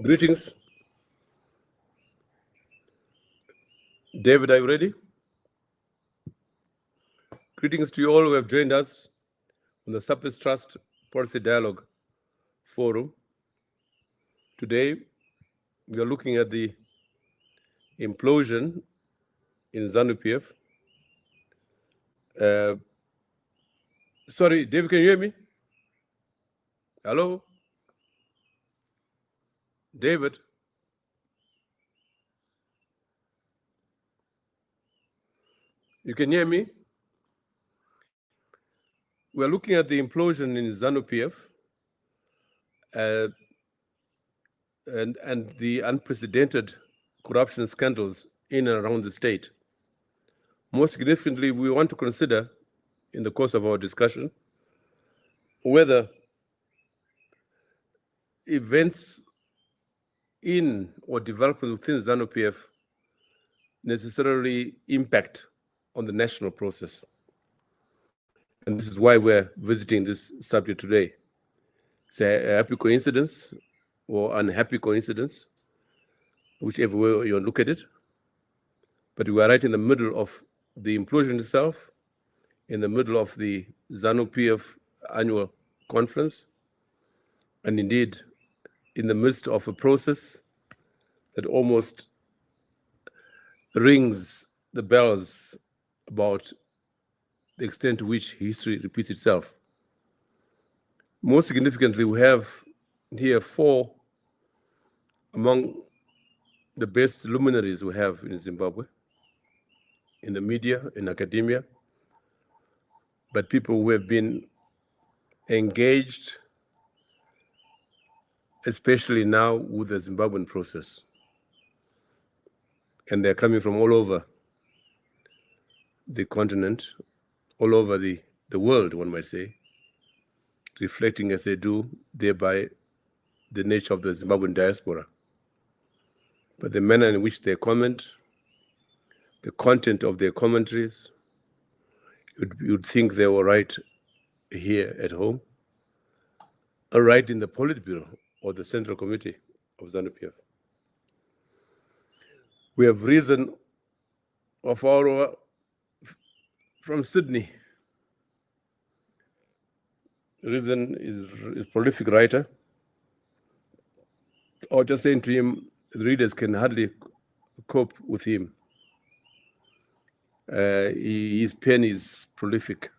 Greetings. David, are you ready? Greetings to you all who have joined us on the Surplus Trust Policy Dialogue Forum. Today, we are looking at the implosion in ZANU-PF. Sorry, David, can you hear me? Hello? David? You can hear me? We're looking at the implosion in ZANU-PF and the unprecedented corruption scandals in and around the state. More significantly, we want to consider, in the course of our discussion, whether events in or developments within ZANU-PF necessarily impact on the national process. And this is why we're visiting this subject today. It's a happy coincidence or unhappy coincidence, whichever way you look at it. But we are right in the middle of the implosion itself, in the middle of the ZANU-PF annual conference, and indeed in the midst of a process that almost rings the bells about the extent to which history repeats itself. Most significantly, we have here four among the best luminaries we have in Zimbabwe, in the media, in academia, but people who have been engaged, especially now with the Zimbabwean process. And they're coming from all over the continent, all over the world, one might say, reflecting as they do, thereby, the nature of the Zimbabwean diaspora. But the manner in which they comment, the content of their commentaries, you'd think they were right here at home, or right in the Politburo or the Central Committee of ZANU-PF. We have Reason of our from Sydney. Reason is a prolific writer. Or just saying to him, the readers can hardly cope with him. His pen is prolific.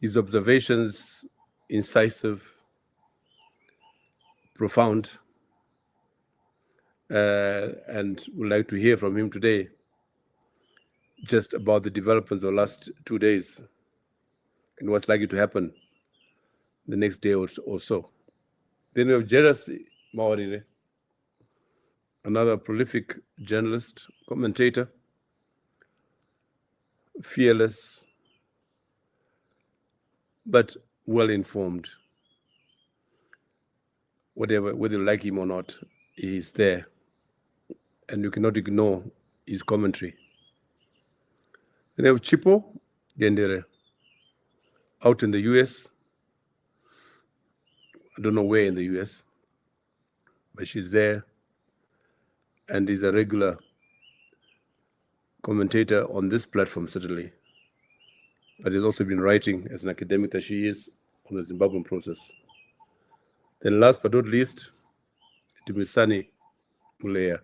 His observations, incisive, profound, and we'd like to hear from him today just about the developments of the last 2 days and what's likely to happen the next day or so. Then we have Jealous Mawarire, another prolific journalist, commentator, fearless, but well-informed. Whether you like him or not, he's there, and you cannot ignore his commentary. Then we have Chipo Gendere, out in the US. I don't know where in the US, but she's there and is a regular commentator on this platform, certainly. But has also been writing as an academic that she is on the Zimbabwean process. Then last but not least, Dumisani Muleya,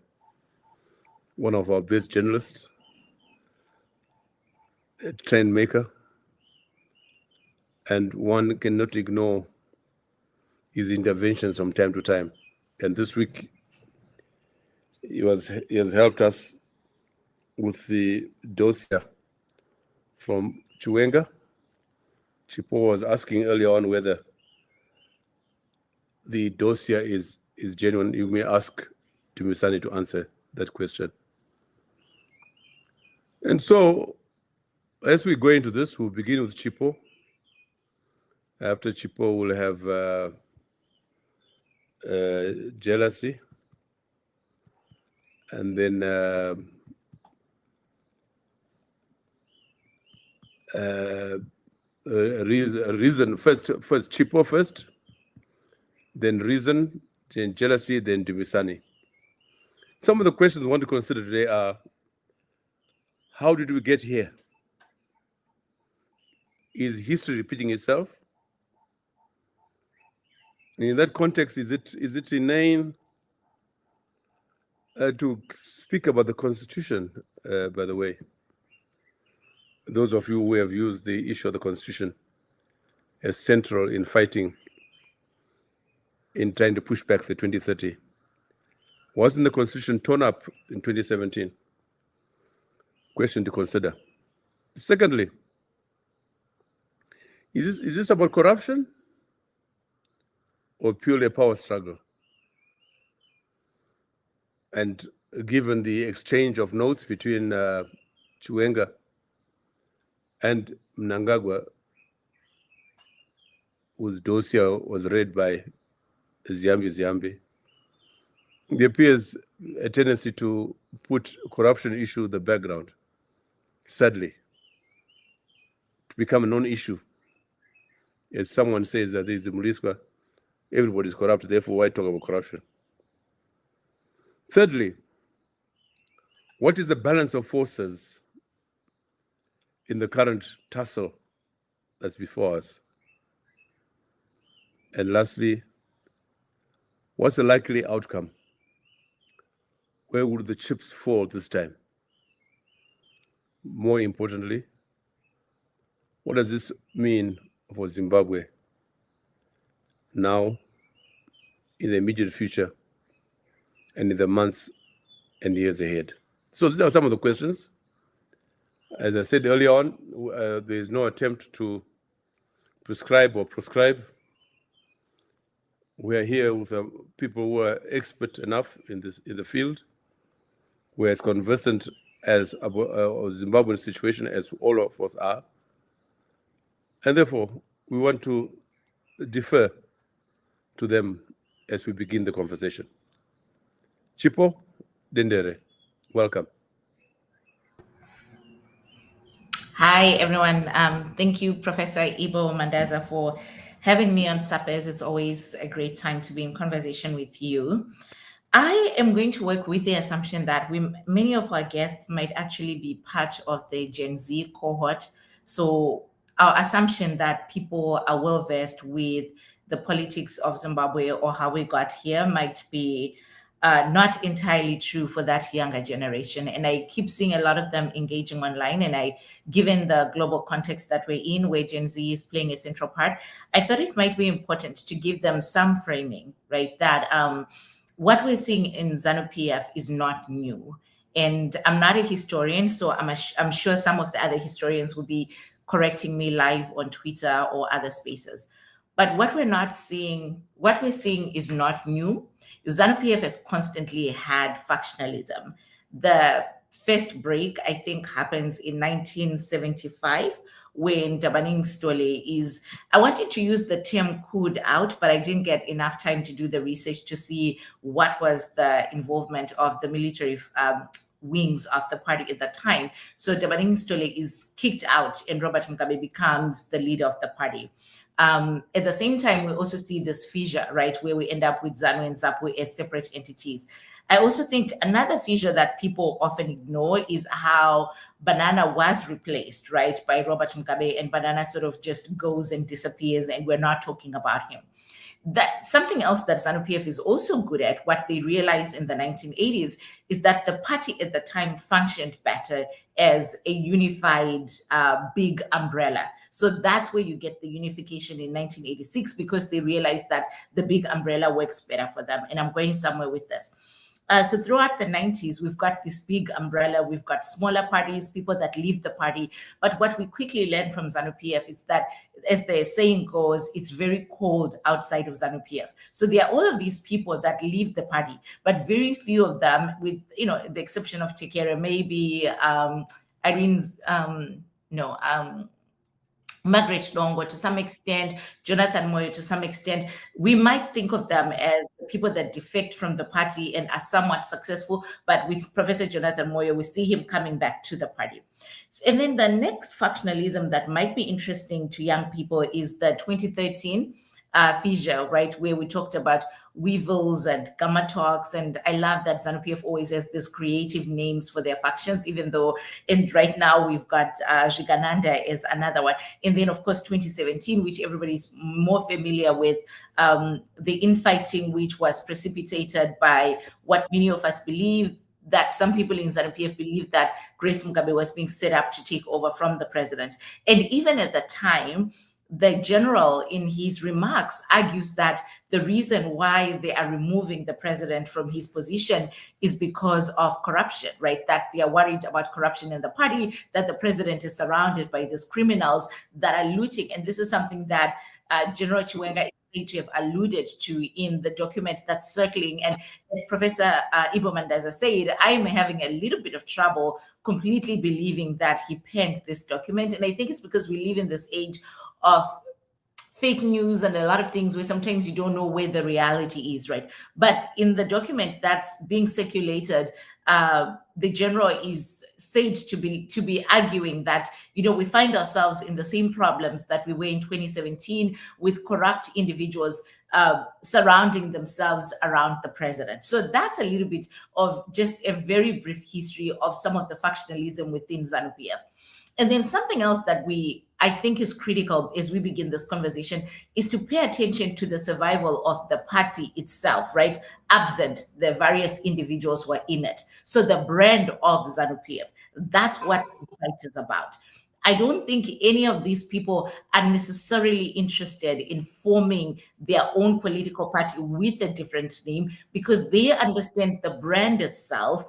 one of our best journalists, a trend maker, and one cannot ignore his interventions from time to time. And this week, he has helped us with the dossier from Chiwenga. Chipo was asking earlier on whether the dossier is genuine. You may ask Dumisani to answer that question. And so, as we go into this, we'll begin with Chipo. After Chipo, we'll have Jealousy, and then Reason first Chipo first, then Reason, then Jealousy, then Dumisani. Some of the questions we want to consider today are, how did we get here? Is history repeating itself? In that context, is it inane to speak about the Constitution, by the way? Those of you who have used the issue of the Constitution as central in fighting, in trying to push back the 2030. Wasn't the Constitution torn up in 2017? Question to consider. Secondly, is this about corruption or purely a power struggle? And given the exchange of notes between Chiwenga and Mnangagwa, whose dossier was read by Ziambi, there appears a tendency to put corruption issue in the background, sadly, to become a non-issue. As someone says that there's a Muliswa, everybody's corrupt, therefore why talk about corruption? Thirdly, what is the balance of forces in the current tussle that's before us? And lastly, what's the likely outcome? Where would the chips fall this time? More importantly, what does this mean for Zimbabwe now, in the immediate future, and in the months and years ahead? So these are some of the questions. As I said earlier on, there is no attempt to prescribe or proscribe. We are here with people who are expert enough in the field, who are as conversant as Zimbabwean situation as all of us are. And therefore, we want to defer to them as we begin the conversation. Chipo Dendere, welcome. Hi, everyone. Thank you, Professor Ibo Mandaza, for having me on SAPES. It's always a great time to be in conversation with you. I am going to work with the assumption that many of our guests might actually be part of the Gen Z cohort. So our assumption that people are well-versed with the politics of Zimbabwe or how we got here might be not entirely true for that younger generation. And I keep seeing a lot of them engaging online. And given the global context that we're in, where Gen Z is playing a central part, I thought it might be important to give them some framing, right? That what we're seeing in ZANU-PF is not new. And I'm not a historian, so I'm sure some of the other historians will be correcting me live on Twitter or other spaces. But what we're seeing is not new. ZANU-PF has constantly had factionalism. The first break, I think, happens in 1975 when Dabaning Stole is, I wanted to use the term cooled out, but I didn't get enough time to do the research to see what was the involvement of the military wings of the party at the time. So Dabaning Stole is kicked out and Robert Mugabe becomes the leader of the party. At the same time, we also see this fissure, right, where we end up with ZANU and ZAPU as separate entities. I also think another fissure that people often ignore is how Banana was replaced, right, by Robert Mugabe, and Banana sort of just goes and disappears, and we're not talking about him. That something else that ZANU-PF is also good at, what they realized in the 1980s, is that the party at the time functioned better as a unified big umbrella. So that's where you get the unification in 1986, because they realized that the big umbrella works better for them. And I'm going somewhere with this. So throughout the 90s, we've got this big umbrella, we've got smaller parties, people that leave the party. But what we quickly learned from ZANU-PF is that, as the saying goes, it's very cold outside of ZANU-PF. So there are all of these people that leave the party, but very few of them, with, the exception of Tekere, maybe Irene's, Margaret Longo to some extent, Jonathan Moyo to some extent, we might think of them as people that defect from the party and are somewhat successful. But with Professor Jonathan Moyo, we see him coming back to the party. And then the next factionalism that might be interesting to young people is the 2013 fissure, right, where we talked about weevils and gamma talks. And I love that ZANU-PF always has these creative names for their factions, even though right now we've got Jigananda as another one. And then, of course, 2017, which everybody's more familiar with, the infighting, which was precipitated by what many of us believe, that some people in ZANU-PF believe that Grace Mugabe was being set up to take over from the president. And even at the time, the general in his remarks argues that the reason why they are removing the president from his position is because of corruption, right? That they are worried about corruption in the party, that the president is surrounded by these criminals that are looting. And this is something that General Chiwenga is to have alluded to in the document that's circling. And as Professor Ibo Mandaza said, I'm having a little bit of trouble completely believing that he penned this document. And I think it's because we live in this age of fake news and a lot of things where sometimes you don't know where the reality is, right? But in the document that's being circulated, the general is said to be arguing that, you know, we find ourselves in the same problems that we were in 2017 with corrupt individuals surrounding themselves around the president. So that's a little bit of just a very brief history of some of the factionalism within ZANU-PF. And then something else that I think is critical as we begin this conversation is to pay attention to the survival of the party itself, right? Absent the various individuals who are in it. So the brand of ZANU-PF, that's what the fight is about. I don't think any of these people are necessarily interested in forming their own political party with a different name, because they understand the brand itself.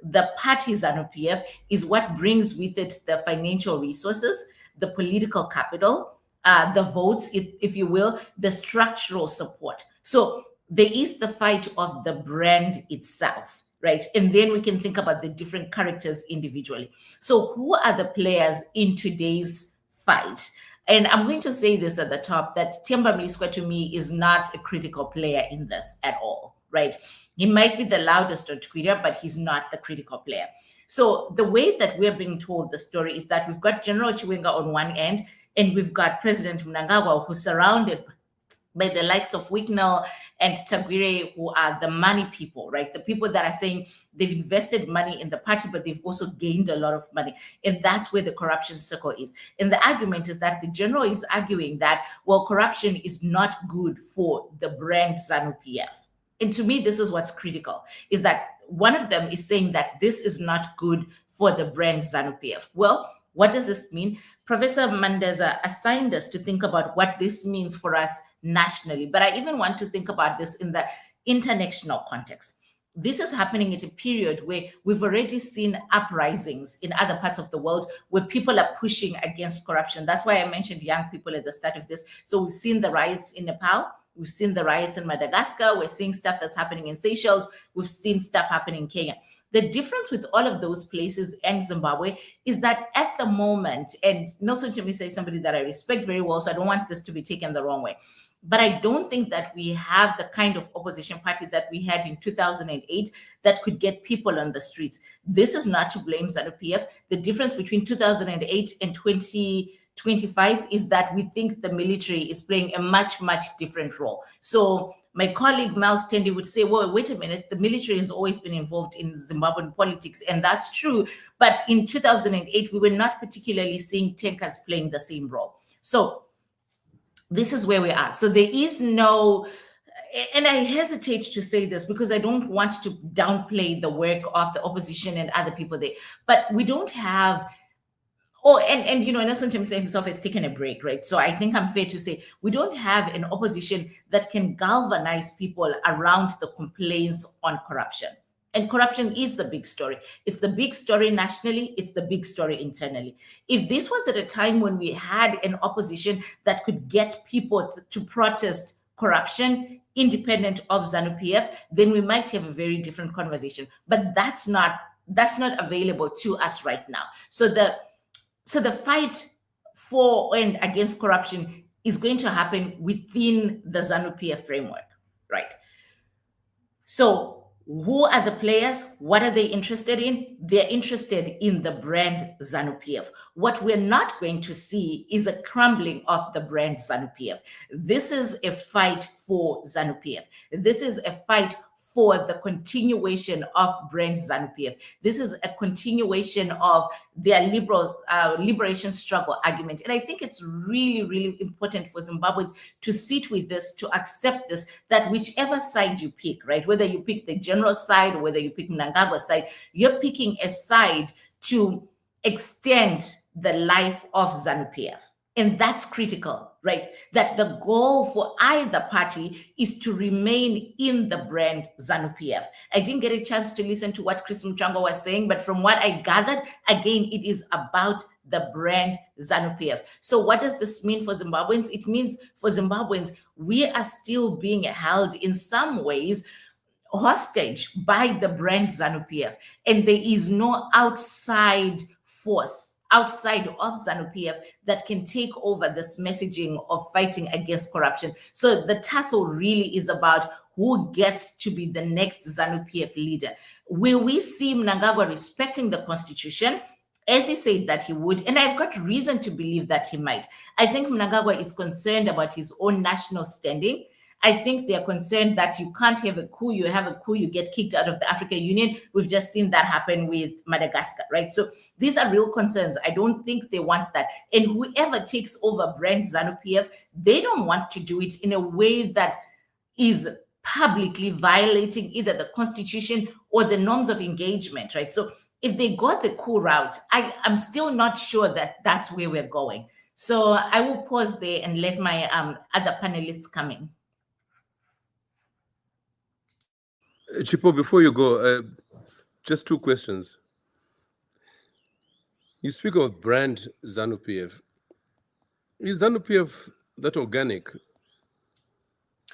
The party ZANU-PF is what brings with it the financial resources, the political capital, the votes, if you will, the structural support. So there is the fight of the brand itself, right? And then we can think about the different characters individually. So who are the players in today's fight? And I'm going to say this at the top, that Themba Mliswa to me is not a critical player in this at all, right? He might be the loudest on Twitter, but he's not the critical player. So the way that we're being told the story is that we've got General Chiwenga on one end, and we've got President Mnangagwa, who's surrounded by the likes of Wicknell and Tagwire, who are the money people, right? The people that are saying they've invested money in the party, but they've also gained a lot of money. And that's where the corruption circle is. And the argument is that the general is arguing that, well, corruption is not good for the brand ZANU-PF. And to me, this is what's critical, is that one of them is saying that this is not good for the brand ZANU-PF. Well, what does this mean? Professor Mandaza assigned us to think about what this means for us nationally, but I even want to think about this in the international context. This is happening at a period where we've already seen uprisings in other parts of the world where people are pushing against corruption. That's why I mentioned young people at the start of this. So we've seen the riots in Nepal. We've seen the riots in Madagascar. We're seeing stuff that's happening in Seychelles. We've seen stuff happening in Kenya. The difference with all of those places and Zimbabwe is that at the moment, and Nelson Chamisa is somebody that I respect very well, so I don't want this to be taken the wrong way, but I don't think that we have the kind of opposition party that we had in 2008 that could get people on the streets. This is not to blame ZANU-PF. The difference between 2008 and 2025 is that we think the military is playing a much, much different role. So my colleague Miles Tendi would say, well, wait a minute, the military has always been involved in Zimbabwean politics, and that's true. But in 2008, we were not particularly seeing tankers playing the same role. So this is where we are. So there is no, and I hesitate to say this because I don't want to downplay the work of the opposition and other people there, but we don't have, and you know, Nelson Chamisa himself has taken a break, right? So I think I'm fair to say we don't have an opposition that can galvanize people around the complaints on corruption. And corruption is the big story. It's the big story nationally. It's the big story internally. If this was at a time when we had an opposition that could get people to protest corruption independent of ZANU-PF, then we might have a very different conversation. But that's not available to us right now. So the fight for and against corruption is going to happen within the ZANU-PF framework, right? So who are the players? What are they interested in? They're interested in the brand ZANU-PF. What we're not going to see is a crumbling of the brand ZANU-PF. This is a fight for ZANU-PF. This is a fight for the continuation of brand ZANU-PF. This is a continuation of their liberation struggle argument. And I think it's really, really important for Zimbabweans to sit with this, to accept this, that whichever side you pick, right, whether you pick the general side or whether you pick Mnangagwa's side, you're picking a side to extend the life of ZANU-PF. And that's critical, right? That the goal for either party is to remain in the brand ZANU-PF. I didn't get a chance to listen to what Chris Mchangwa was saying, but from what I gathered, again, it is about the brand ZANU-PF. So what does this mean for Zimbabweans? It means for Zimbabweans, we are still being held in some ways hostage by the brand ZANU-PF, and there is no outside force outside of ZANU-PF that can take over this messaging of fighting against corruption. So the tussle really is about who gets to be the next ZANU-PF leader. Will we see Mnangagwa respecting the constitution, as he said that he would? And I've got reason to believe that he might. I think Mnangagwa is concerned about his own national standing. I think they're concerned that you can't have a coup. You have a coup, you get kicked out of the African Union. We've just seen that happen with Madagascar, right? So these are real concerns. I don't think they want that. And whoever takes over brand ZANU-PF, they don't want to do it in a way that is publicly violating either the constitution or the norms of engagement, right? So if they got the coup route, I'm still not sure that that's where we're going. So I will pause there and let my other panelists come in. Chipo, before you go, just two questions. You speak of brand ZANU-PF. Is ZANU-PF that organic?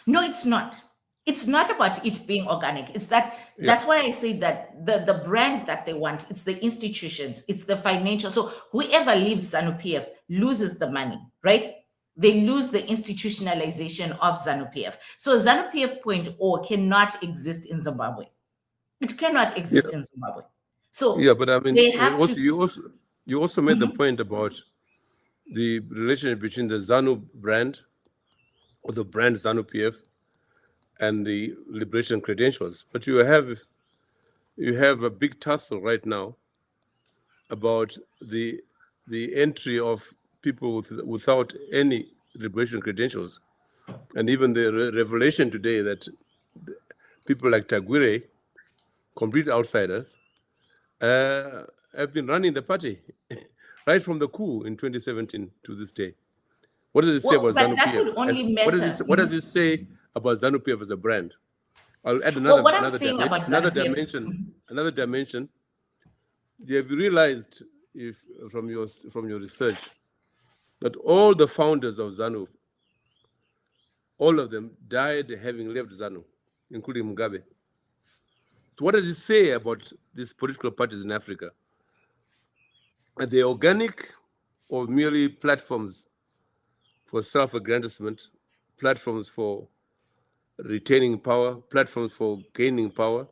No, it's not. It's not about it being organic. It's that, that's why I say that the brand that they want, it's the institutions, it's the financial. So whoever leaves ZANU-PF loses the money, right? They lose the institutionalization of ZANU-PF. So ZANU-PF.0 cannot exist in Zimbabwe. It cannot exist in Zimbabwe. So but I mean, they have you also made the point about the relationship between the ZANU brand or the brand ZANU-PF and the liberation credentials. But you have a big tussle right now about the entry of people without any liberation credentials. And even the revelation today that people like Tagwire, complete outsiders, have been running the party right from the coup in 2017 to this day. What does it say about ZANU-PF? That would only matter. What does it say about ZANU-PF as a brand? I'll add another dimension. Another dimension. Have you realized, if from your research, that all the founders of ZANU, all of them died having left ZANU, including Mugabe? So what does it say about these political parties in Africa? Are they organic or merely platforms for self-aggrandizement, platforms for retaining power, platforms for gaining power?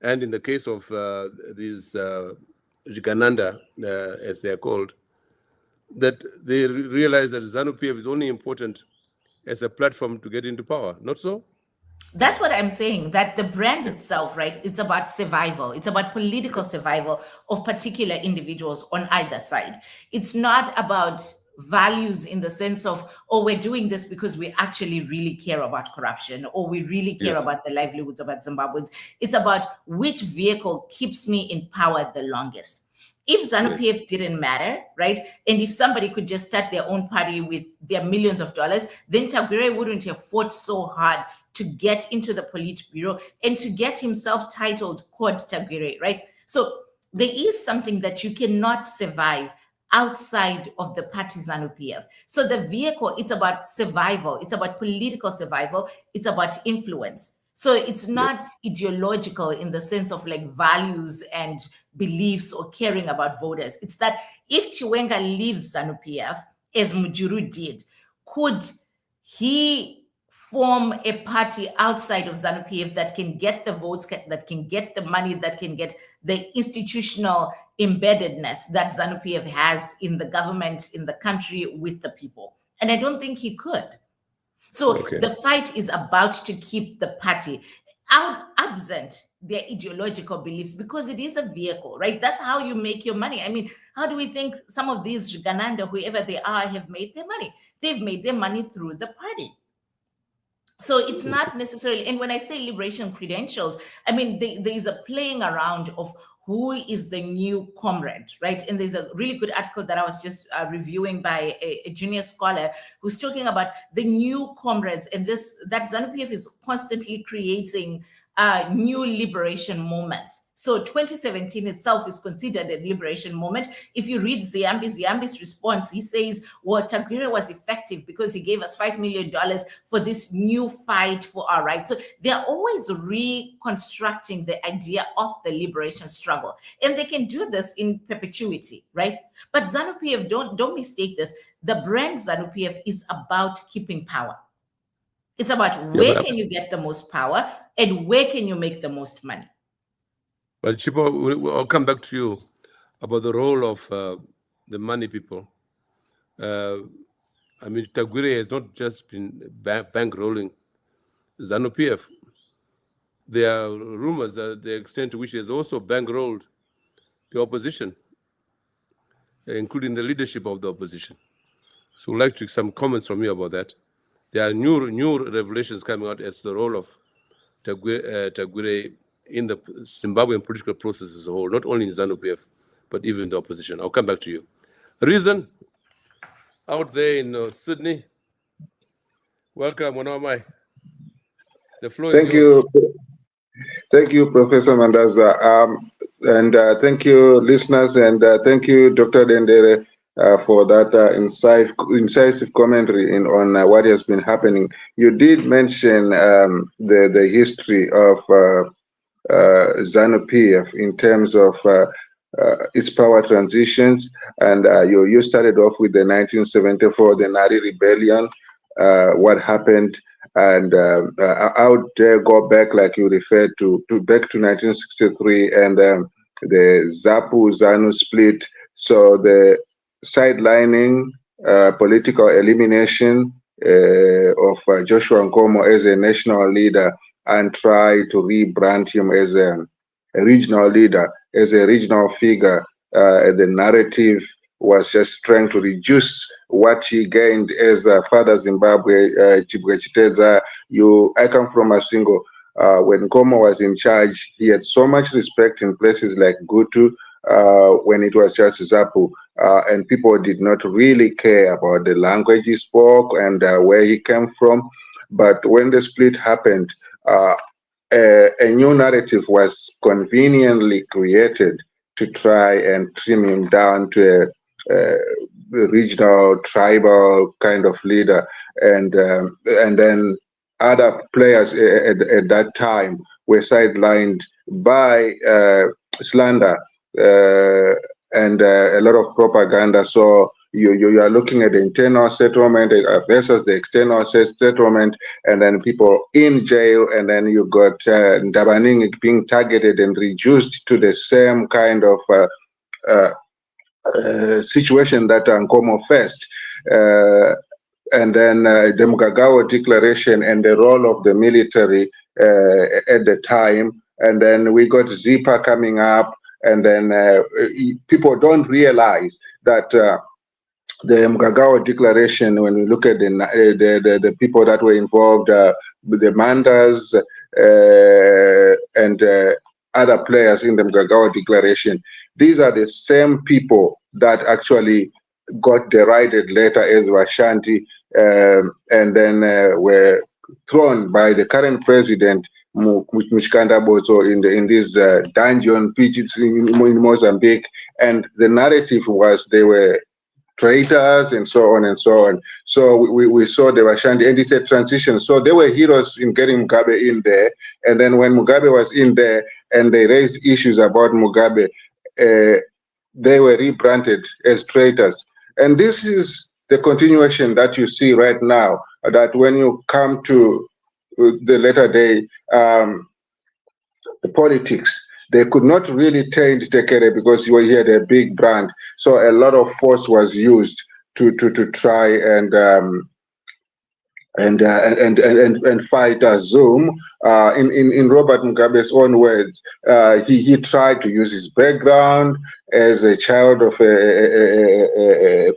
And in the case of these Jigananda, as they are called, that they realize that ZANU-PF is only important as a platform to get into power, not so? That's what I'm saying, that the brand itself, right, it's about survival. It's about political survival of particular individuals on either side. It's not about values in the sense of, oh, we're doing this because we actually really care about corruption, or we really care about the livelihoods of Zimbabweans. It's about which vehicle keeps me in power the longest. If ZANU-PF didn't matter, right, and if somebody could just start their own party with their millions of dollars, then Tagwire wouldn't have fought so hard to get into the Politburo and to get himself titled Quad Tagwire, right? So there is something that you cannot survive outside of the party ZANU-PF. So the vehicle, it's about survival. It's about political survival. It's about influence. So it's not ideological in the sense of like values and beliefs or caring about voters. It's that if Chiwenga leaves ZANU-PF, as Mujuru did, could he form a party outside of ZANU-PF that can get the votes, that can get the money, that can get the institutional embeddedness that ZANU-PF has in the government, in the country, with the people? And I don't think he could. So the fight is about to keep the party absent their ideological beliefs, because it is a vehicle, right? That's how you make your money. I mean, how do we think some of these Gananda, whoever they are, have made their money? They've made their money through the party. So it's not necessarily, and when I say liberation credentials, I mean, there is a playing around of who is the new comrade, right? And there's a really good article that I was just reviewing by a junior scholar who's talking about the new comrades, and that ZANU-PF is constantly creating new liberation moments. So 2017 itself is considered a liberation moment. If you read Ziambi's response, he says, well, Tagwire was effective because he gave us $5 million for this new fight for our rights. So they're always reconstructing the idea of the liberation struggle. And they can do this in perpetuity, right? But ZANU-PF, don't mistake this. The brand ZANU-PF is about keeping power. It's about where can you get the most power and where can you make the most money. But Chipo, I'll come back to you about the role of the money people. I mean, Tagwire has not just been bankrolling ZANU-PF. There are rumors that the extent to which he has also bankrolled the opposition, including the leadership of the opposition. So I'd like to some comments from you about that. There are new revelations coming out as to the role of Tagwire in the Zimbabwean political process as a whole, not only in ZANU-PF, but even the opposition. I'll come back to you. Reason, out there in Sydney. Welcome, Wanamai. The floor is yours. Thank you, Professor Mandaza. And thank you, listeners, and thank you, Dr. Dendere, for that incisive commentary on what has been happening. You did mention the history of ZANU-PF in terms of its power transitions, and you started off with the 1974, the Nari Rebellion, what happened, and I would go back, like you referred to back to 1963 and the ZAPU-ZANU split. So the sidelining, political elimination of Joshua Nkomo as a national leader and try to rebrand him as a regional leader, as a regional figure. The narrative was just trying to reduce what he gained as Father Zimbabwe, Chibwe Chiteza. I come from Masvingo. When Nkomo was in charge, he had so much respect in places like Gutu, when it was just ZAPU, and people did not really care about the language he spoke and where he came from. But when the split happened, a new narrative was conveniently created to try and trim him down to a regional, tribal kind of leader, and then other players at that time were sidelined by slander and a lot of propaganda. So you are looking at the internal settlement versus the external settlement, and then people in jail, and then you got Ndabaning being targeted and reduced to the same kind of situation that Nkomo faced. And then the Mugagawa Declaration and the role of the military at the time. And then we got ZIPA coming up, and then people don't realize that the Mugagawa Declaration, when we look at the people that were involved, the Mandas and other players in the Mugagawa Declaration, these are the same people that actually got derided later as Vashanti, and then were thrown by the current president, Muchikanda Bozo, in this dungeon pitches in Mozambique. And the narrative was they were traitors and so on and so on. So we saw the Vashanti, and it's a transition. So they were heroes in getting Mugabe in there. And then when Mugabe was in there and they raised issues about Mugabe, they were rebranded as traitors. And this is the continuation that you see right now, that when you come to the latter day, the politics, they could not really taint Tekere because he had a big brand. So a lot of force was used to try and fight Zoom. In Robert Mugabe's own words, he tried to use his background as a child of a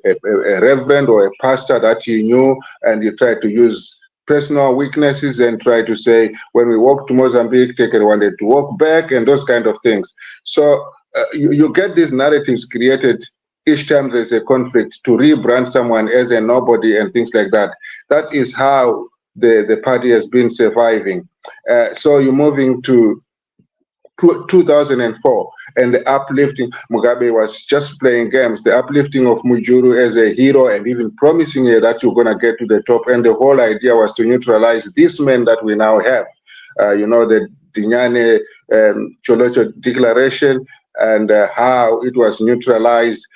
reverend or a pastor that he knew, and he tried to use personal weaknesses and try to say, when we walk to Mozambique, take it one day to walk back, and those kind of things. So you get these narratives created each time there's a conflict to rebrand someone as a nobody and things like that. That is how the party has been surviving. So you're moving to 2004, and the uplifting, Mugabe was just playing games, the uplifting of Mujuru as a hero and even promising her that you're going to get to the top. And the whole idea was to neutralize these men that we now have. You know, the Dinyane Cholocho declaration, and how it was neutralized,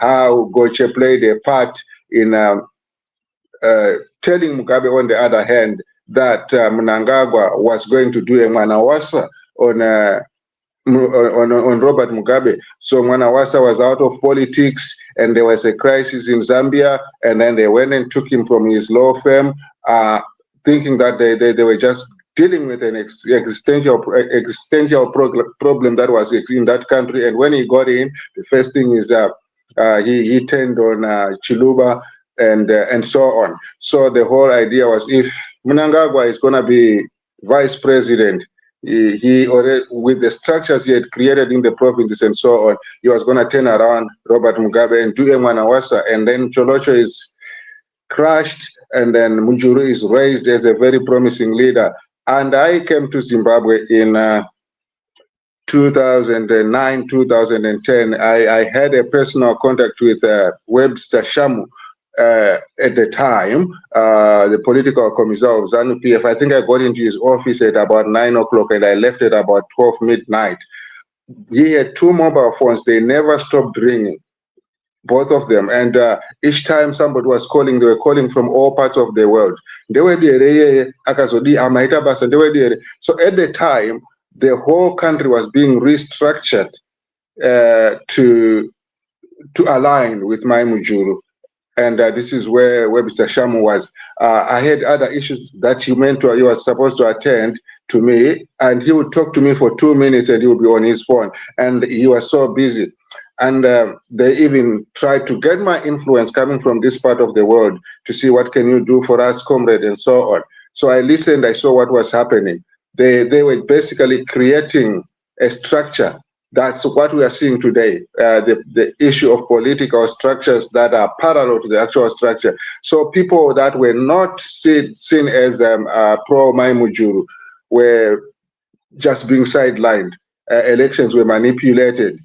how Goche played a part in telling Mugabe, on the other hand, that Mnangagwa was going to do a manawasa on Robert Mugabe. So Mwanawasa was out of politics, and there was a crisis in Zambia, and then they went and took him from his law firm, thinking that they were just dealing with an existential problem that was in that country. And when he got in, the first thing is he turned on Chiluba and so on. So the whole idea was, if Mnangagwa is going to be vice president, he already, with the structures he had created in the provinces and so on, he was going to turn around Robert Mugabe and do a Mwanawasa, and then Cholocho is crushed, and then Mujuru is raised as a very promising leader. And I came to Zimbabwe in 2009, 2010. I had a personal contact with Webster Shamu, at the time, the political commissar of ZANU-PF. I think I got into his office at about 9 o'clock, and I left at about 12 midnight. He had 2 mobile phones. They never stopped ringing, both of them. And each time somebody was calling, they were calling from all parts of the world. They were there. So at the time, the whole country was being restructured to align with Mai Mujuru. And this is where Mr. Shamu was. I had other issues that he was supposed to attend to me, and he would talk to me for 2 minutes, and he would be on his phone, and he was so busy. And they even tried to get my influence coming from this part of the world to see, what can you do for us, comrade, and so on. So I listened, I saw what was happening. They were basically creating a structure. That's what we are seeing today, the issue of political structures that are parallel to the actual structure. So people that were not seen as pro-Mai Mujuru were just being sidelined. Elections were manipulated.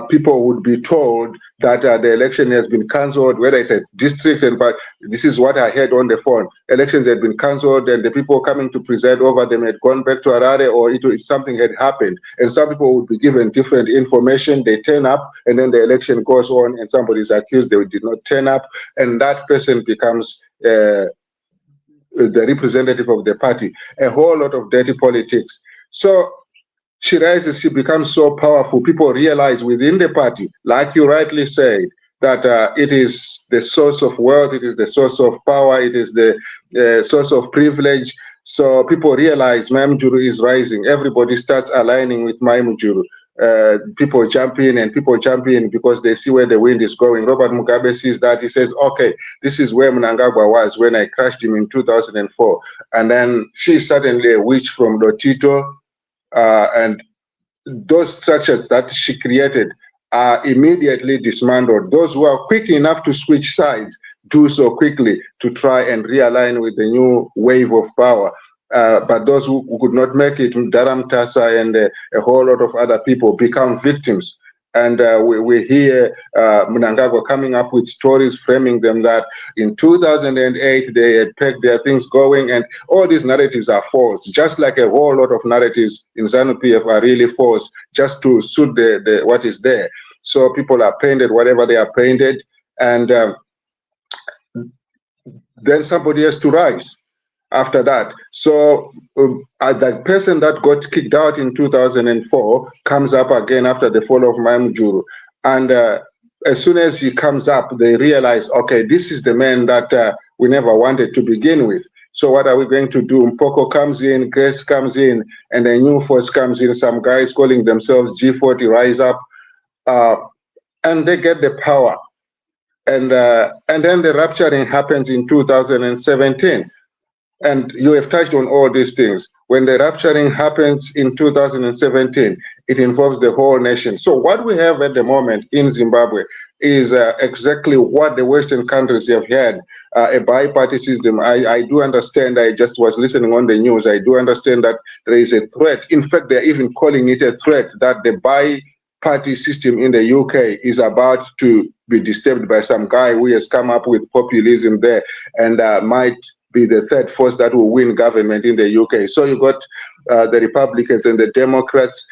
People would be told that the election has been cancelled, whether it's a district, but this is what I heard on the phone. Elections had been cancelled, and the people coming to preside over them had gone back to Harare, or something had happened. And some people would be given different information. They turn up, and then the election goes on, and somebody is accused they did not turn up, and that person becomes the representative of the party. A whole lot of dirty politics. So she rises, she becomes so powerful. People realize within the party, like you rightly said, that it is the source of wealth, it is the source of power, it is the source of privilege. So people realize Mai Mujuru is rising. Everybody starts aligning with Mai Mujuru. People jump in, and people jump in because they see where the wind is going. Robert Mugabe sees that. He says, okay, this is where Mnangagwa was when I crushed him in 2004. And then she's suddenly a witch from Lotito. And those structures that she created are immediately dismantled. Those who are quick enough to switch sides do so quickly to try and realign with the new wave of power. But those who could not make it, Daram Tasa and a whole lot of other people, become victims. And we hear Mnangagwa coming up with stories, framing them that in 2008 they had pegged their things going, and all these narratives are false, just like a whole lot of narratives in ZANU-PF are really false, just to suit the what is there. So people are painted whatever they are painted, and then somebody has to rise after that. So the person that got kicked out in 2004 comes up again after the fall of Mai Mujuru. And as soon as he comes up, they realize, okay, this is the man that we never wanted to begin with. So what are we going to do? Mpoko comes in, Grace comes in, and a new force comes in, some guys calling themselves G40 rise up, and they get the power. And then the rupturing happens in 2017. And you have touched on all these things. When the rapturing happens in 2017, it involves the whole nation. So what we have at the moment in Zimbabwe is exactly what the Western countries have had, a bipartisan. I do understand, I just was listening on the news, I do understand that there is a threat. In fact, they're even calling it a threat that the bi-party system in the UK is about to be disturbed by some guy who has come up with populism there and might be the third force that will win government in the UK. So you got the Republicans and the Democrats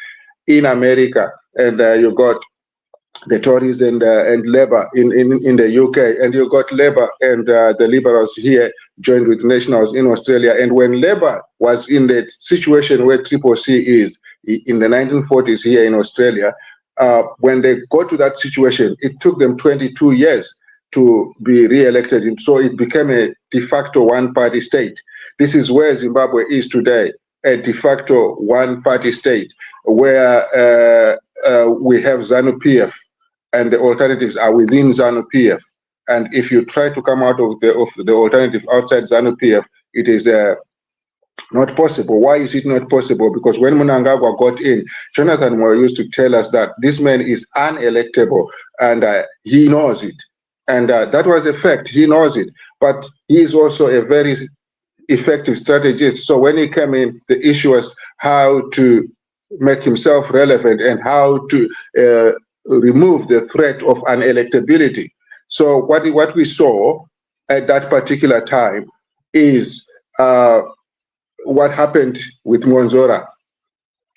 in America, and you got the Tories and Labour in the UK, and you got Labour and the Liberals here joined with Nationals in Australia. And when Labour was in the situation where Triple C is in the 1940s here in Australia, when they got to that situation, it took them 22 years to be re-elected, and so it became a de facto one-party state. This is where Zimbabwe is today, a de facto one-party state, where we have ZANU-PF, and the alternatives are within ZANU-PF. And if you try to come out of the alternative outside ZANU-PF, it is not possible. Why is it not possible? Because when Mnangagwa got in, Jonathan Moore used to tell us that this man is unelectable, and he knows it. And that was a fact. He knows it. But he is also a very effective strategist. So when he came in, the issue was how to make himself relevant and how to remove the threat of unelectability. So what we saw at that particular time is what happened with Mwanzora,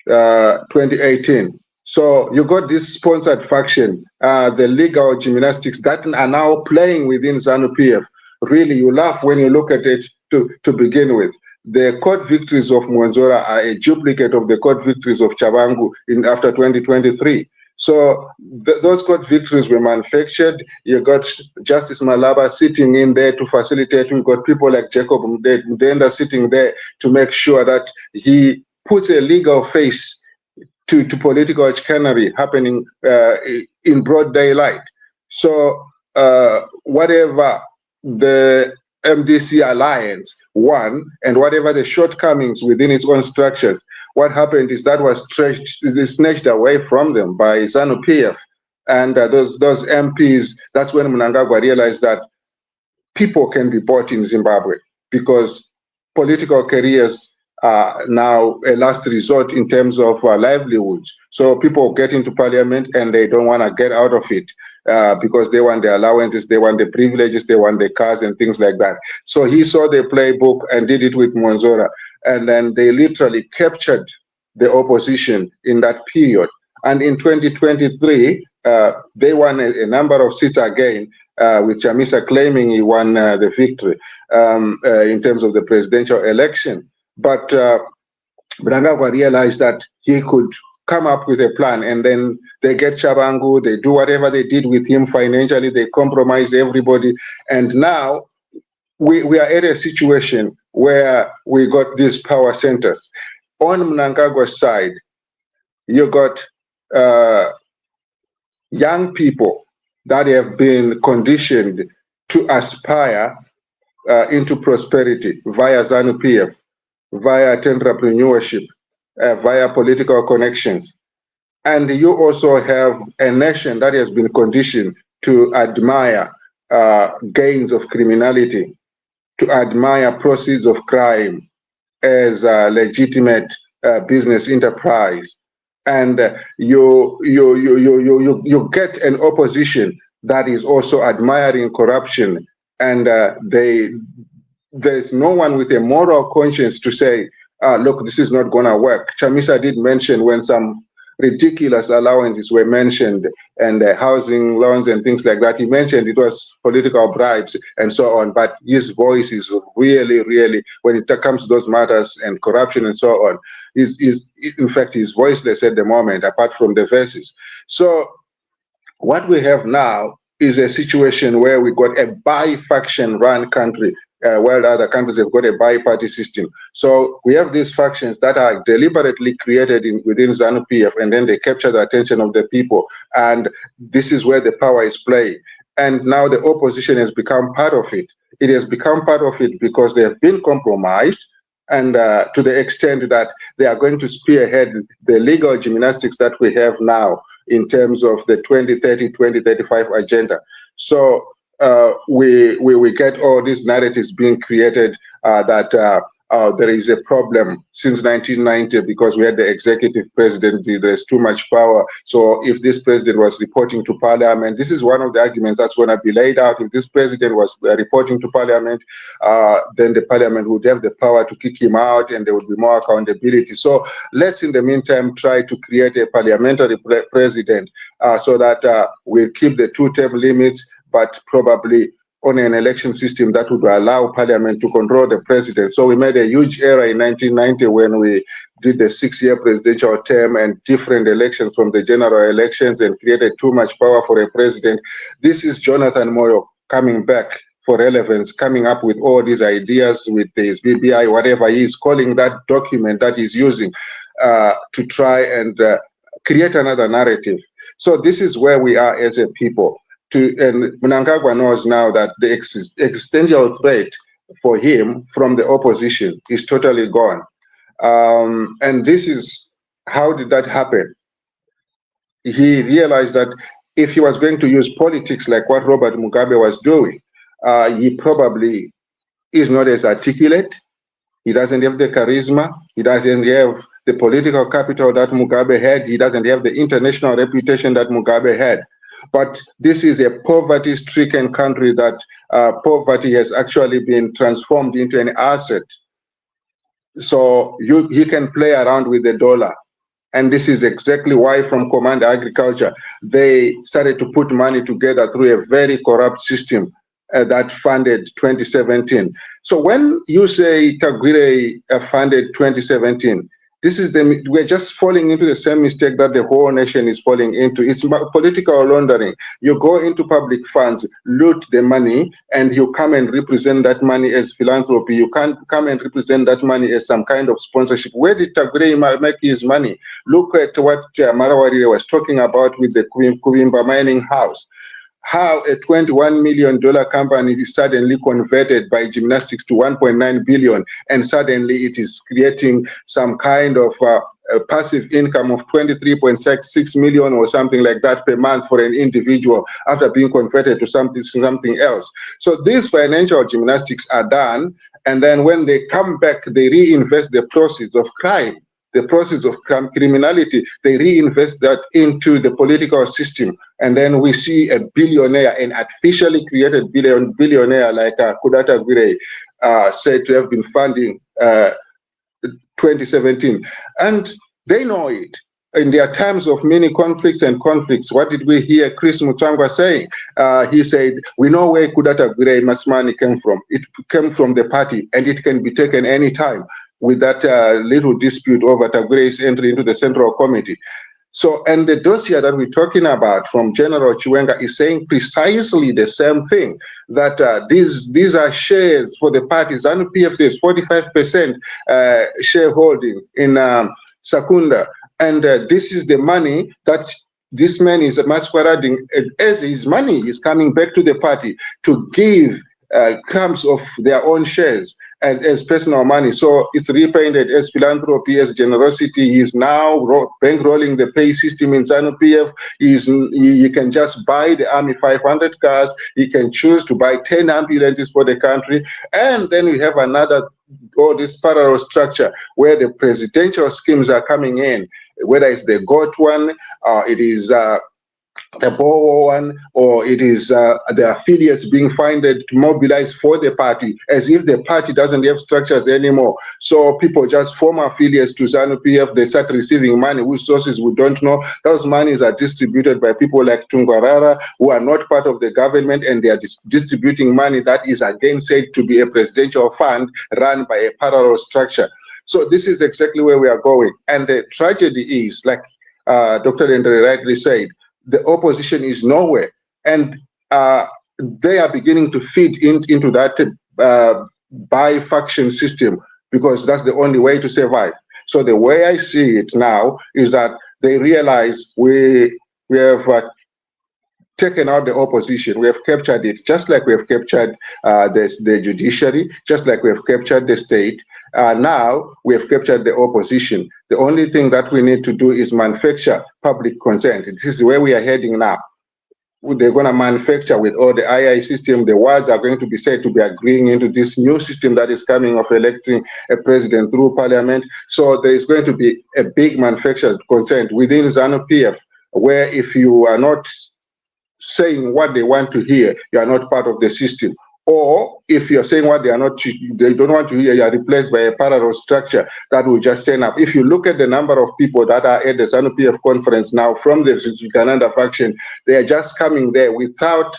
2018. So you got this sponsored faction, the legal gymnastics that are now playing within ZANU-PF. Really, you laugh when you look at it to begin with. The court victories of Mwanzora are a duplicate of the court victories of Chabangu after 2023. So those court victories were manufactured. You got Justice Malaba sitting in there to facilitate. We got people like Jacob Mdenda sitting there to make sure that he puts a legal face to political chicanery happening in broad daylight. So whatever the MDC alliance won, and whatever the shortcomings within its own structures, what happened is that was snatched away from them by ZANU-PF. And those MPs, that's when Mnangagwa realized that people can be bought in Zimbabwe, because political careers are now a last resort in terms of livelihoods. So people get into parliament and they don't want to get out of it because they want the allowances, they want the privileges, they want the cars and things like that. So he saw the playbook and did it with Mwanzora. And then they literally captured the opposition in that period. And in 2023, they won a number of seats again, with Chamisa claiming he won the victory in terms of the presidential election. But Mnangagwa realized that he could come up with a plan, and then they get Chabangu, they do whatever they did with him financially, they compromise everybody, and now we are at a situation where we got these power centers. On Mnangagwa's side, you got young people that have been conditioned to aspire into prosperity via ZANU-PF, via entrepreneurship, via political connections. And you also have a nation that has been conditioned to admire gains of criminality, to admire proceeds of crime as a legitimate business enterprise. And you get an opposition that is also admiring corruption, and there's no one with a moral conscience to say, look, this is not going to work. Chamisa did mention when some ridiculous allowances were mentioned, and housing loans and things like that. He mentioned it was political bribes and so on, but his voice is really, really, when it comes to those matters and corruption and so on, is in fact, he's voiceless at the moment, apart from the verses. So what we have now is a situation where we got a bi-faction run country, while other countries have got a bi-party system. So we have these factions that are deliberately created within ZANU-PF, and then they capture the attention of the people. And this is where the power is playing. And now the opposition has become part of it. it has become part of it because they have been compromised, and to the extent that they are going to spearhead the legal gymnastics that we have now in terms of the 2030, 2035 agenda. So we get all these narratives being created that there is a problem since 1990 because we had the executive presidency. There's too much power. So if this president was reporting to parliament, this is one of the arguments that's going to be laid out. If this president was reporting to parliament, then the parliament would have the power to kick him out and there would be more accountability. So let's, in the meantime, try to create a parliamentary president so that we'll keep the two-term limits, but probably on an election system that would allow parliament to control the president. So we made a huge error in 1990 when we did the 6-year presidential term and different elections from the general elections and created too much power for a president. This is Jonathan Moyo coming back for relevance, coming up with all these ideas with his BBI, whatever he is calling that document that he's using to try and create another narrative. So this is where we are as a people. And Mnangagwa knows now that the existential threat for him from the opposition is totally gone. And this is, how did that happen? He realized that if he was going to use politics like what Robert Mugabe was doing, he probably is not as articulate. He doesn't have the charisma. He doesn't have the political capital that Mugabe had. He doesn't have the international reputation that Mugabe had. But this is a poverty-stricken country that poverty has actually been transformed into an asset. So he can play around with the dollar. And this is exactly why from Command Agriculture, they started to put money together through a very corrupt system that funded 2017. So when you say Tagwire funded 2017, we're just falling into the same mistake that the whole nation is falling into. It's political laundering. You go into public funds, loot the money, and you come and represent that money as philanthropy. You can't come and represent that money as some kind of sponsorship. Where did Tagwire make his money? Look at what Marawarire was talking about with the Kuvimba mining house. How a $21 million company is suddenly converted by gymnastics to 1.9 billion, and suddenly it is creating some kind of passive income of 23.6 million or something like that per month for an individual after being converted to something else. So these financial gymnastics are done, and then when they come back, they reinvest the proceeds of crime. The process of criminality, they reinvest that into the political system. And then we see a billionaire, an artificially created billionaire like Kudata Gwire said to have been funding 2017. And they know it. In their times of many conflicts, what did we hear Chris Mutangwa saying? He said, we know where Kudata Gwire's money came from. It came from the party, and it can be taken any time, with that little dispute over Tagwire's entry into the Central Committee. So, and the dossier that we're talking about from General Chiwenga is saying precisely the same thing, that these are shares for the party. ZANU-PF says 45% shareholding in Sakunda. And this is the money that this man is masquerading as his money is coming back to the party to give crumbs of their own shares and as personal money. So it's repainted as philanthropy, as generosity. He is now bankrolling the pay system in ZANU-PF. He can just buy the army 500 cars. He can choose to buy 10 ambulances for the country. And then we have all this parallel structure where the presidential schemes are coming in, whether it's the GOAT one, it is the Bowo one, or it is the affiliates being funded to mobilize for the party, as if the party doesn't have structures anymore. So people just form affiliates to ZANU-PF, they start receiving money whose sources we don't know. Those monies are distributed by people like Tungwarara, who are not part of the government, and they are distributing money that is again said to be a presidential fund run by a parallel structure. So this is exactly where we are going. And the tragedy is, like Dr. Dendre rightly said, the opposition is nowhere, and they are beginning to feed into that by-faction system, because that's the only way to survive. So the way I see it now is that they realize we have taken out the opposition. We have captured it, just like we have captured the judiciary, just like we have captured the state. Now we have captured the opposition. The only thing that we need to do is manufacture public consent. This is where we are heading now. They're going to manufacture with all the II system. The words are going to be said to be agreeing into this new system that is coming of electing a president through parliament. So there is going to be a big manufactured consent within ZANU-PF, where if you are not saying what they want to hear, you are not part of the system. Or if you're saying what they don't want to hear, you are replaced by a parallel structure that will just turn up. If you look at the number of people that are at the ZANU-PF conference now from the Zimbabwe faction, they are just coming there without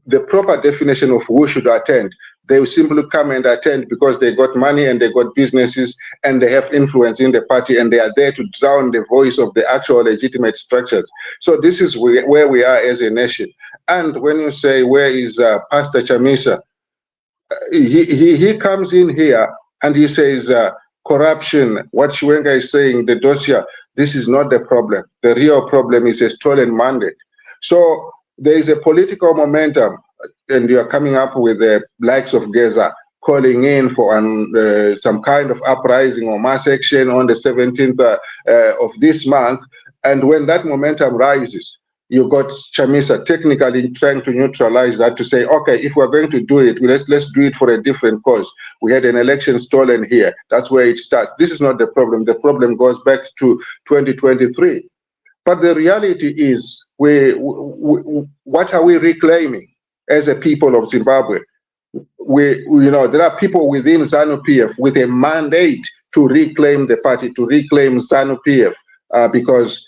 the proper definition of who should attend. They will simply come and attend because they got money and they got businesses and they have influence in the party, and they are there to drown the voice of the actual legitimate structures. So this is where we are as a nation. And when you say, where is Pastor Chamisa? He comes in here and he says, corruption, what Chiwenga is saying, the dossier, this is not the problem. The real problem is a stolen mandate. So there is a political momentum, and you are coming up with the likes of Geza calling in for some kind of uprising or mass action on the 17th of this month. And when that momentum rises, you got Chamisa technically trying to neutralize that, to say, okay, if we're going to do it, let's do it for a different cause. We had an election stolen here. That's where it starts. This is not the problem. The problem goes back to 2023. But the reality is, what are we reclaiming as a people of Zimbabwe? There are people within ZANU-PF with a mandate to reclaim the party, to reclaim ZANU-PF, because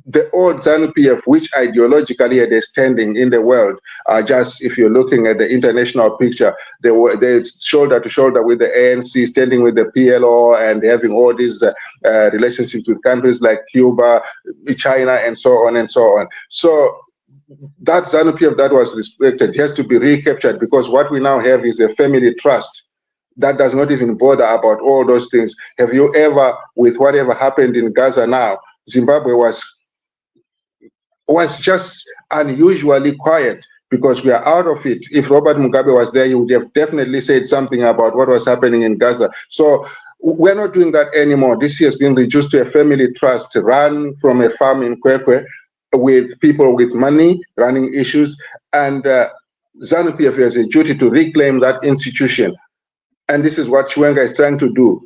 the old ZANU-PF, which ideologically had a standing in the world, just if you're looking at the international picture, they're shoulder to shoulder with the ANC, standing with the PLO, and having all these relationships with countries like Cuba, China, and so on and so on. So that ZANU-PF that was respected has to be recaptured, because what we now have is a family trust that does not even bother about all those things. Have you ever, with whatever happened in Gaza now, Zimbabwe was just unusually quiet because we are out of it. If Robert Mugabe was there, he would have definitely said something about what was happening in Gaza. So we're not doing that anymore. This has been reduced to a family trust run from a farm in Kwekwe with people with money running issues. And ZANU-PF has a duty to reclaim that institution. And this is what Chiwenga is trying to do,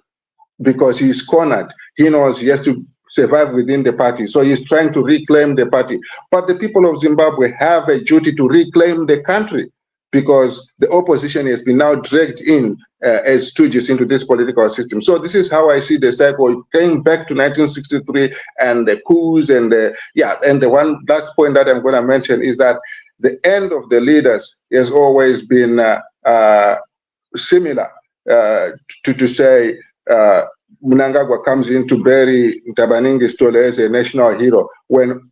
because he's cornered. He knows he has to survive within the party. So he's trying to reclaim the party. But the people of Zimbabwe have a duty to reclaim the country, because the opposition has been now dragged in as stooges into this political system. So this is how I see the cycle. Going back to 1963 and the coups and the one last point that I'm going to mention is that the end of the leaders has always been similar to say, Mnangagwa comes in to bury Ntabaningi Stole as a national hero, when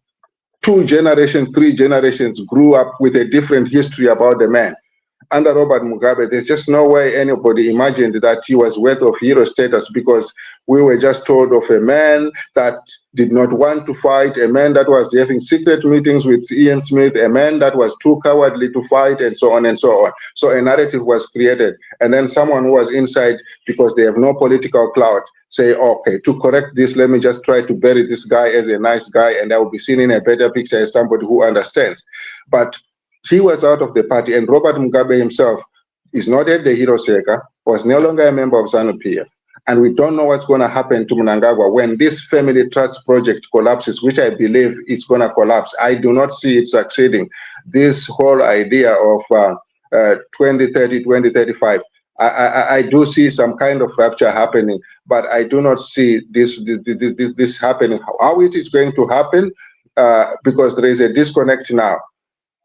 2 generations, 3 generations grew up with a different history about the man. Under Robert Mugabe, there's just no way anybody imagined that he was worthy of hero status, because we were just told of a man that did not want to fight, a man that was having secret meetings with Ian Smith, a man that was too cowardly to fight, and so on and so on. So a narrative was created. And then someone who was inside, because they have no political clout, say, okay, to correct this, let me just try to bury this guy as a nice guy, and I will be seen in a better picture as somebody who understands. But he was out of the party, and Robert Mugabe himself is not at the hero circle, was no longer a member of ZANU-PF. And we don't know what's going to happen to Mnangagwa when this family trust project collapses, which I believe is going to collapse. I do not see it succeeding. This whole idea of 2030, 2035, I do see some kind of rupture happening, but I do not see this happening. How it is going to happen, because there is a disconnect now.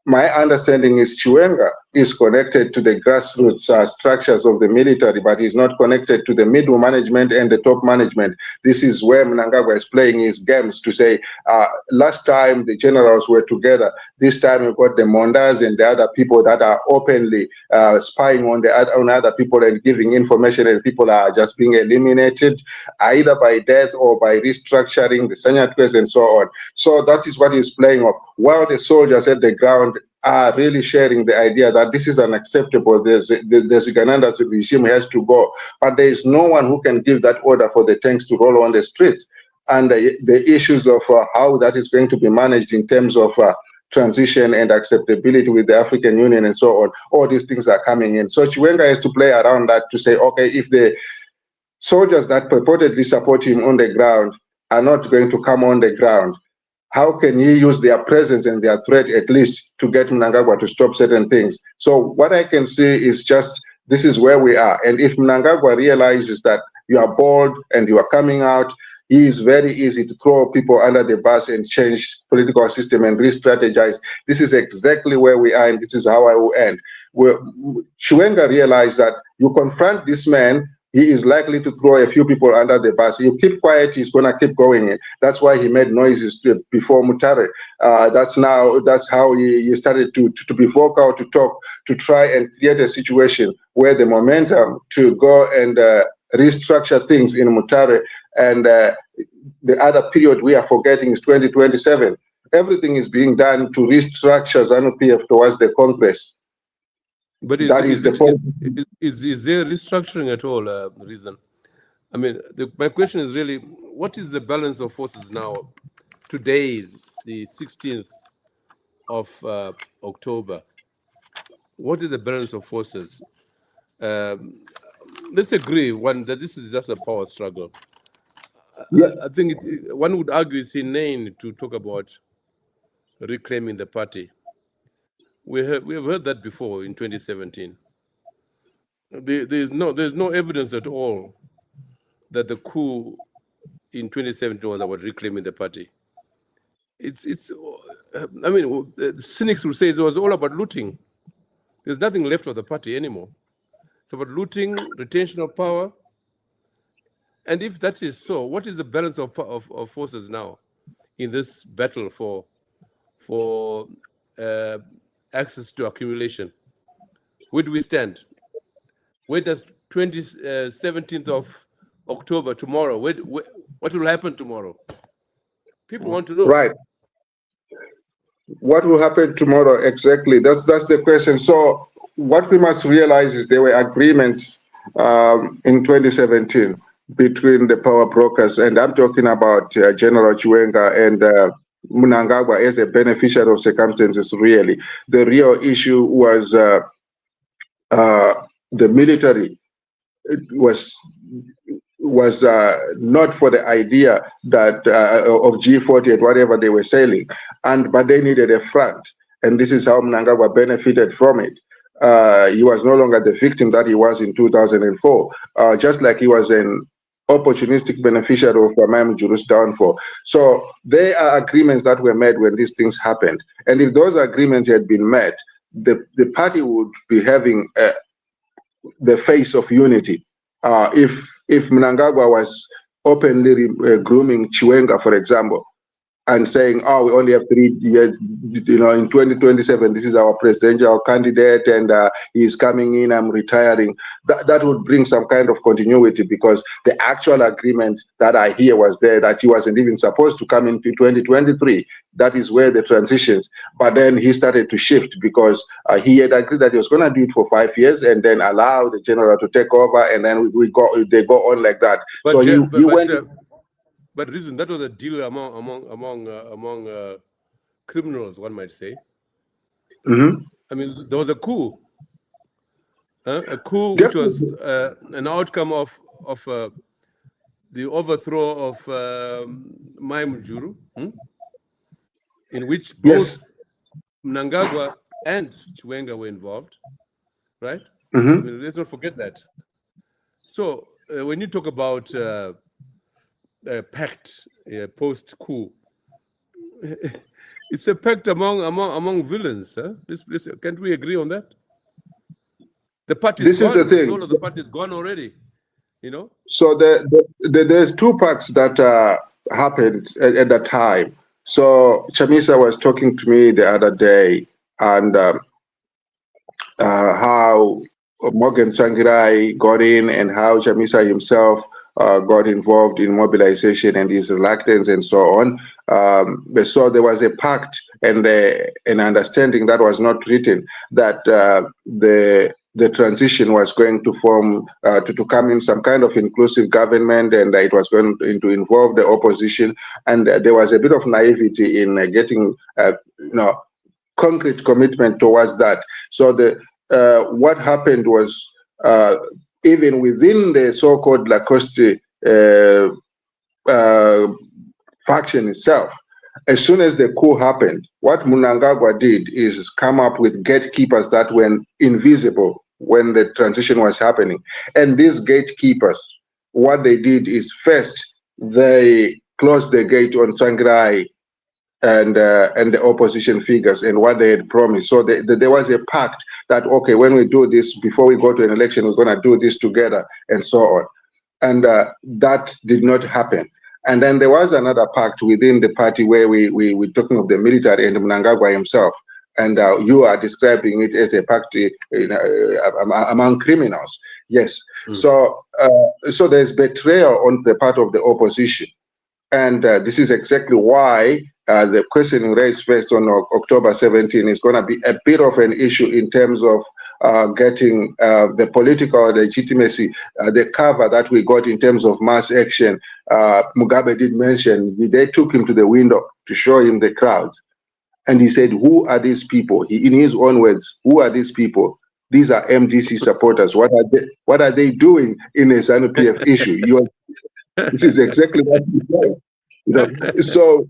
my understanding is Chiwenga is connected to the grassroots structures of the military, but is not connected to the middle management and the top management. This is where Mnangagwa is playing his games to say, last time the generals were together, this time you've got the Mondas and the other people that are openly spying on other people and giving information, and people are just being eliminated, either by death or by restructuring the Sanyatwes and so on. So that is what he's playing off, while the soldiers at the ground are really sharing the idea that this is unacceptable. The Uganda's regime has to go, but there is no one who can give that order for the tanks to roll on the streets. And the issues of how that is going to be managed in terms of transition and acceptability with the African Union and so on, all these things are coming in. So Chiwenga has to play around that to say, okay, if the soldiers that purportedly support him on the ground are not going to come on the ground, how can he use their presence and their threat at least to get Mnangagwa to stop certain things? So what I can see is just, this is where we are. And if Mnangagwa realizes that you are bold and you are coming out, he is very easy to throw people under the bus and change political system and re-strategize. This is exactly where we are, and this is how I will end. Chiwenga realized that you confront this man, he is likely to throw a few people under the bus. You keep quiet, he's going to keep going. That's why he made noises before Mutare. That's how he started to be vocal, to talk, to try and create a situation where the momentum to go and restructure things in Mutare, and the other period we are forgetting is 2027. Everything is being done to restructure ZANU-PF towards the Congress. But is there restructuring at all, reason? I mean, my question is really, what is the balance of forces now? Today, the 16th of October. What is the balance of forces? Let's agree, that this is just a power struggle. Yeah. I think one would argue it's inane to talk about reclaiming the party. We have heard that before in 2017. There's no evidence at all that the coup in 2017 was about reclaiming the party. I mean, the cynics will say it was all about looting. There's nothing left of the party anymore. It's about looting, retention of power. And if that is so, what is the balance of forces now in this battle for access to accumulation? Where do we stand? Where does 17th of October, tomorrow, what will happen tomorrow? People want to know. Right. What will happen tomorrow exactly? That's the question. So what we must realize is there were agreements in 2017 between the power brokers, and I'm talking about General Chiwenga and Mnangagwa as a beneficiary of circumstances. Really, the real issue was the military. It was not for the idea that of G40 and whatever they were selling, but they needed a front, and this is how Mnangagwa benefited from it. He was no longer the victim that he was in 2004, just like he was an opportunistic beneficiary of Wamai Mujuru's downfall. So there are agreements that were made when these things happened, and if those agreements had been met, the party would be having the face of unity. If Mnangagwa was openly grooming Chiwenga, for example, and saying, oh, we only have 3 years, in 2027, this is our presidential candidate, and he's coming in, I'm retiring, that would bring some kind of continuity, because the actual agreement that I hear was there that he wasn't even supposed to come into 2023. That is where the transitions. But then he started to shift, because he had agreed that he was going to do it for 5 years and then allow the general to take over, and then they go on like that. But, so he went. But reason that was a deal among criminals, one might say. Mm-hmm. I mean, there was a coup, which was an outcome of the overthrow of Maimujuru, in which both Mnangagwa and Chiwenga were involved, right? Mm-hmm. I mean, let's not forget that. So when you talk about pact post-coup, It's a pact among villains. Huh? Can't we agree on that? The party is gone. The soul of the party is gone already. You know. So there's two pacts that happened at that time. So Chamisa was talking to me the other day, and how Morgan Tsvangirai got in, and how Chamisa himself got involved in mobilization and his reluctance and so on. So there was a pact and an understanding that was not written that the transition was going to form to come in some kind of inclusive government, and it was going to involve the opposition, and there was a bit of naivety in getting concrete commitment towards that. So what happened was, even within the so-called Lacoste faction itself, as soon as the coup happened, what Mnangagwa did is come up with gatekeepers that were invisible when the transition was happening. And these gatekeepers, what they did is, first, they closed the gate on Tsvangirai and the opposition figures and what they had promised. So there was a pact that, okay, when we do this, before we go to an election, we're going to do this together and so on. And that did not happen. And then there was another pact within the party where we're talking of the military and Mnangagwa himself. And you are describing it as a pact among criminals. Yes. So there's betrayal on the part of the opposition. And this is exactly why the question raised first on October 17 is going to be a bit of an issue in terms of getting the political legitimacy, the cover that we got in terms of mass action. Mugabe did mention, they took him to the window to show him the crowds. And he said, who are these people? In his own words, who are these people? These are MDC supporters. What are they doing in a ZANU-PF issue? This is exactly what he said. So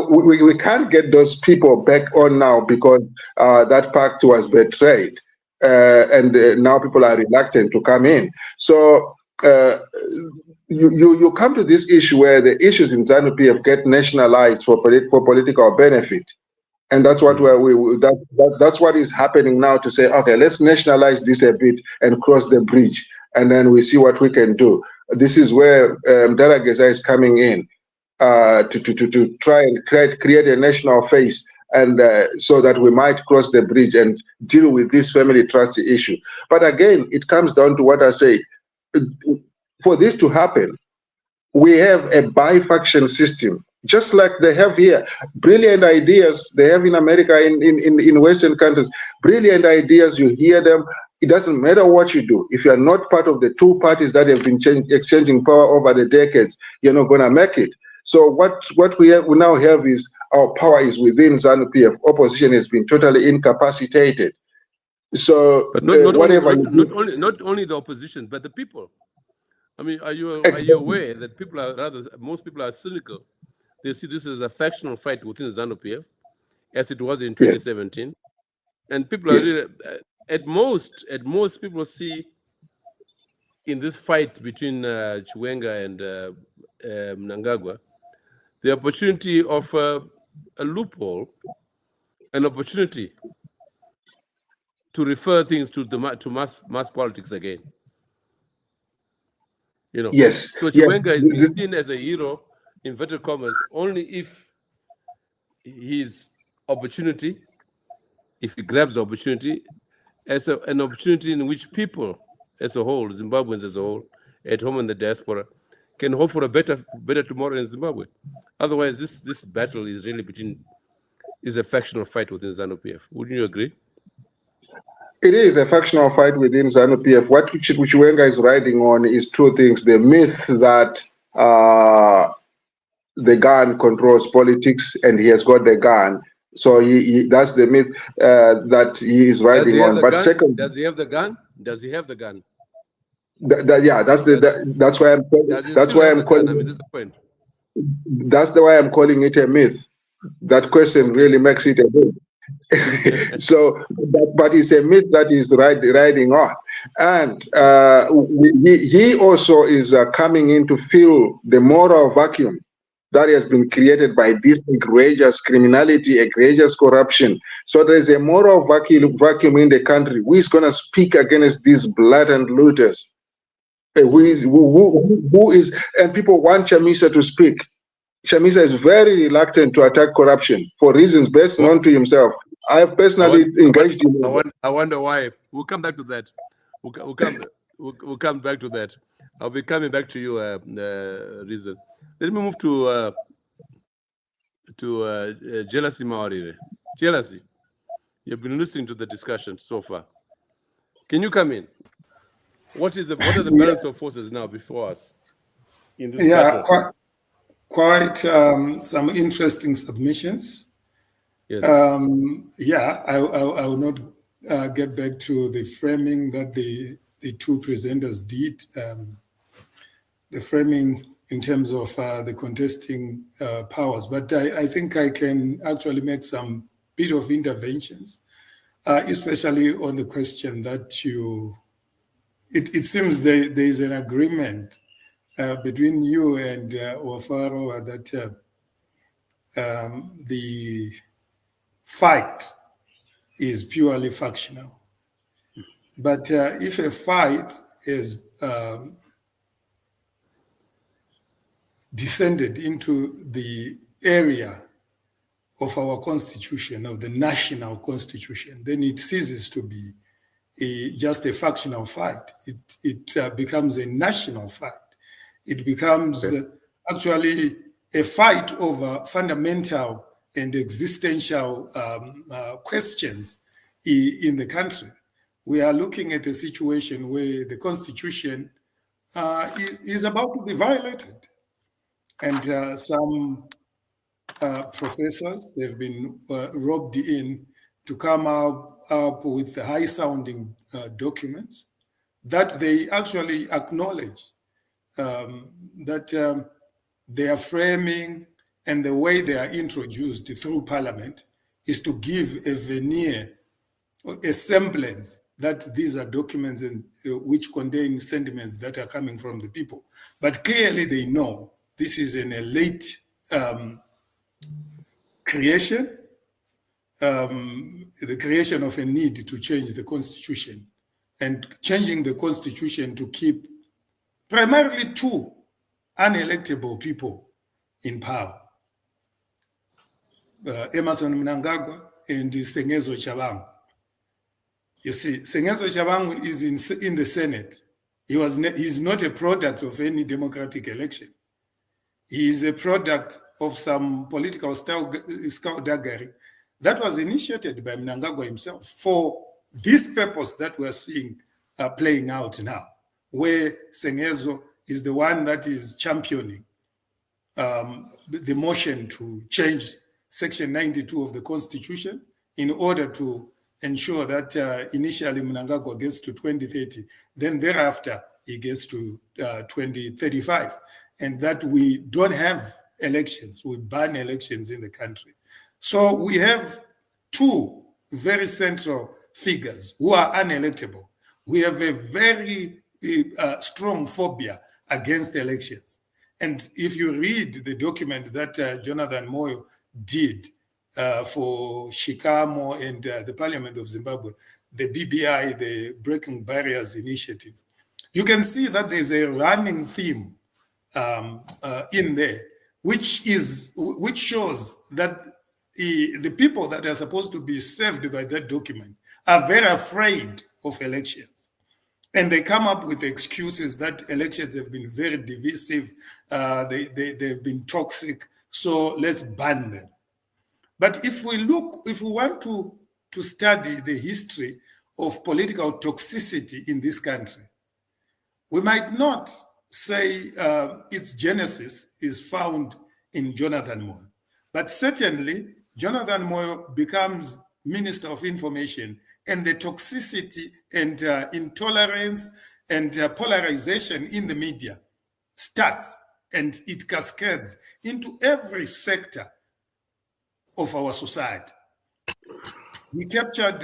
we can't get those people back on now because that pact was betrayed, and now people are reluctant to come in. So you come to this issue where the issues in ZANU-PF get nationalized for political benefit. And that's what that's what is happening now, to say, okay, let's nationalize this a bit and cross the bridge, and then we see what we can do. This is where Darageza is coming in to try and create a national face, and so that we might cross the bridge and deal with this family trust issue. But again, it comes down to what I say. For this to happen, we have a bifaction system, just like they have here. Brilliant ideas they have in America, in Western countries. Brilliant ideas, you hear them. It doesn't matter what you do. If you are not part of the two parties that have been exchanging power over the decades, you're not going to make it. So what we now have is, our power is within ZANU-PF. Opposition has been totally incapacitated. So but not only the opposition, but the people. I mean, are you aware that most people are cynical? They see this as a factional fight within ZANU-PF, as it was in 2017, and people are really, at most people see in this fight between Chiwenga and Mnangagwa the opportunity of a loophole, an opportunity to refer things to mass politics again. You know. Yes. So Chiwenga is seen as a hero, inverted commas, only if his opportunity, if he grabs the opportunity, as an opportunity in which people as a whole, Zimbabweans as a whole, at home in the diaspora, can hope for a better tomorrow in Zimbabwe. Otherwise, this battle is really is a factional fight within ZANU-PF. Wouldn't you agree? It is a factional fight within ZANU-PF. What Chiwenga is riding on is two things: the myth that the gun controls politics, and he has got the gun. So that's the myth that he is riding on. But second, does he have the gun? Does he have the gun? That's why I'm calling. I mean, that's the point. That's the way I'm calling it a myth. That question really makes it a myth. So, but it's a myth that is riding on, and he also is coming in to fill the moral vacuum that has been created by this egregious criminality, egregious corruption. So there's a moral vacuum in the country. Who is going to speak against these blatant looters? Who is, and people want Chamisa to speak. Chamisa is very reluctant to attack corruption for reasons best known to himself. I have personally engaged him. I wonder why. We'll come back to that. We'll come back to that. I'll be coming back to you, Reason. Let me move to Jealousy Maori. Jealousy, you've been listening to the discussion so far. Can you come in? What are the balance of forces now before us in this battle? Quite some interesting submissions. Yes. I will not get back to the framing that the two presenters did. The framing in terms of the contesting powers, but I think I can actually make some bit of interventions, especially on the question that it seems there is an agreement between you and Wafaro that the fight is purely factional. But if a fight is descended into the area of our constitution, of the national constitution, then it ceases to be just a factional fight. It becomes a national fight. It becomes actually a fight over fundamental and existential questions in the country. We are looking at a situation where the constitution is about to be violated. And some professors have been roped in to come up with high-sounding documents that they actually acknowledge that their framing and the way they are introduced through Parliament is to give a veneer, a semblance that these are documents which contain sentiments that are coming from the people. But clearly they know this is an elite creation, the creation of a need to change the constitution, and changing the constitution to keep primarily two unelectable people in power, Emerson Mnangagwa and Sengezo Chabangu. You see, Sengezo Chabangu is in the Senate. He's not a product of any democratic election. He is a product of some political skullduggery that was initiated by Mnangagwa himself for this purpose that we're seeing playing out now, where Sengezo is the one that is championing the motion to change Section 92 of the Constitution in order to ensure that initially Mnangagwa gets to 2030, then thereafter he gets to 2035, and that we don't have elections, we ban elections in the country. So we have two very central figures who are unelectable. We have a very strong phobia against elections. And if you read the document that Jonathan Moyo did for Shikamo and the Parliament of Zimbabwe, the BBI, the Breaking Barriers Initiative, you can see that there's a running theme in there, which shows that the people that are supposed to be served by that document are very afraid of elections. And they come up with excuses that elections have been very divisive, they've been toxic, so let's ban them. But if we want to study the history of political toxicity in this country, we might not say its genesis is found in Jonathan Moyo, but certainly Jonathan Moyo becomes Minister of Information, and the toxicity and intolerance and polarization in the media starts, and it cascades into every sector of our society. We captured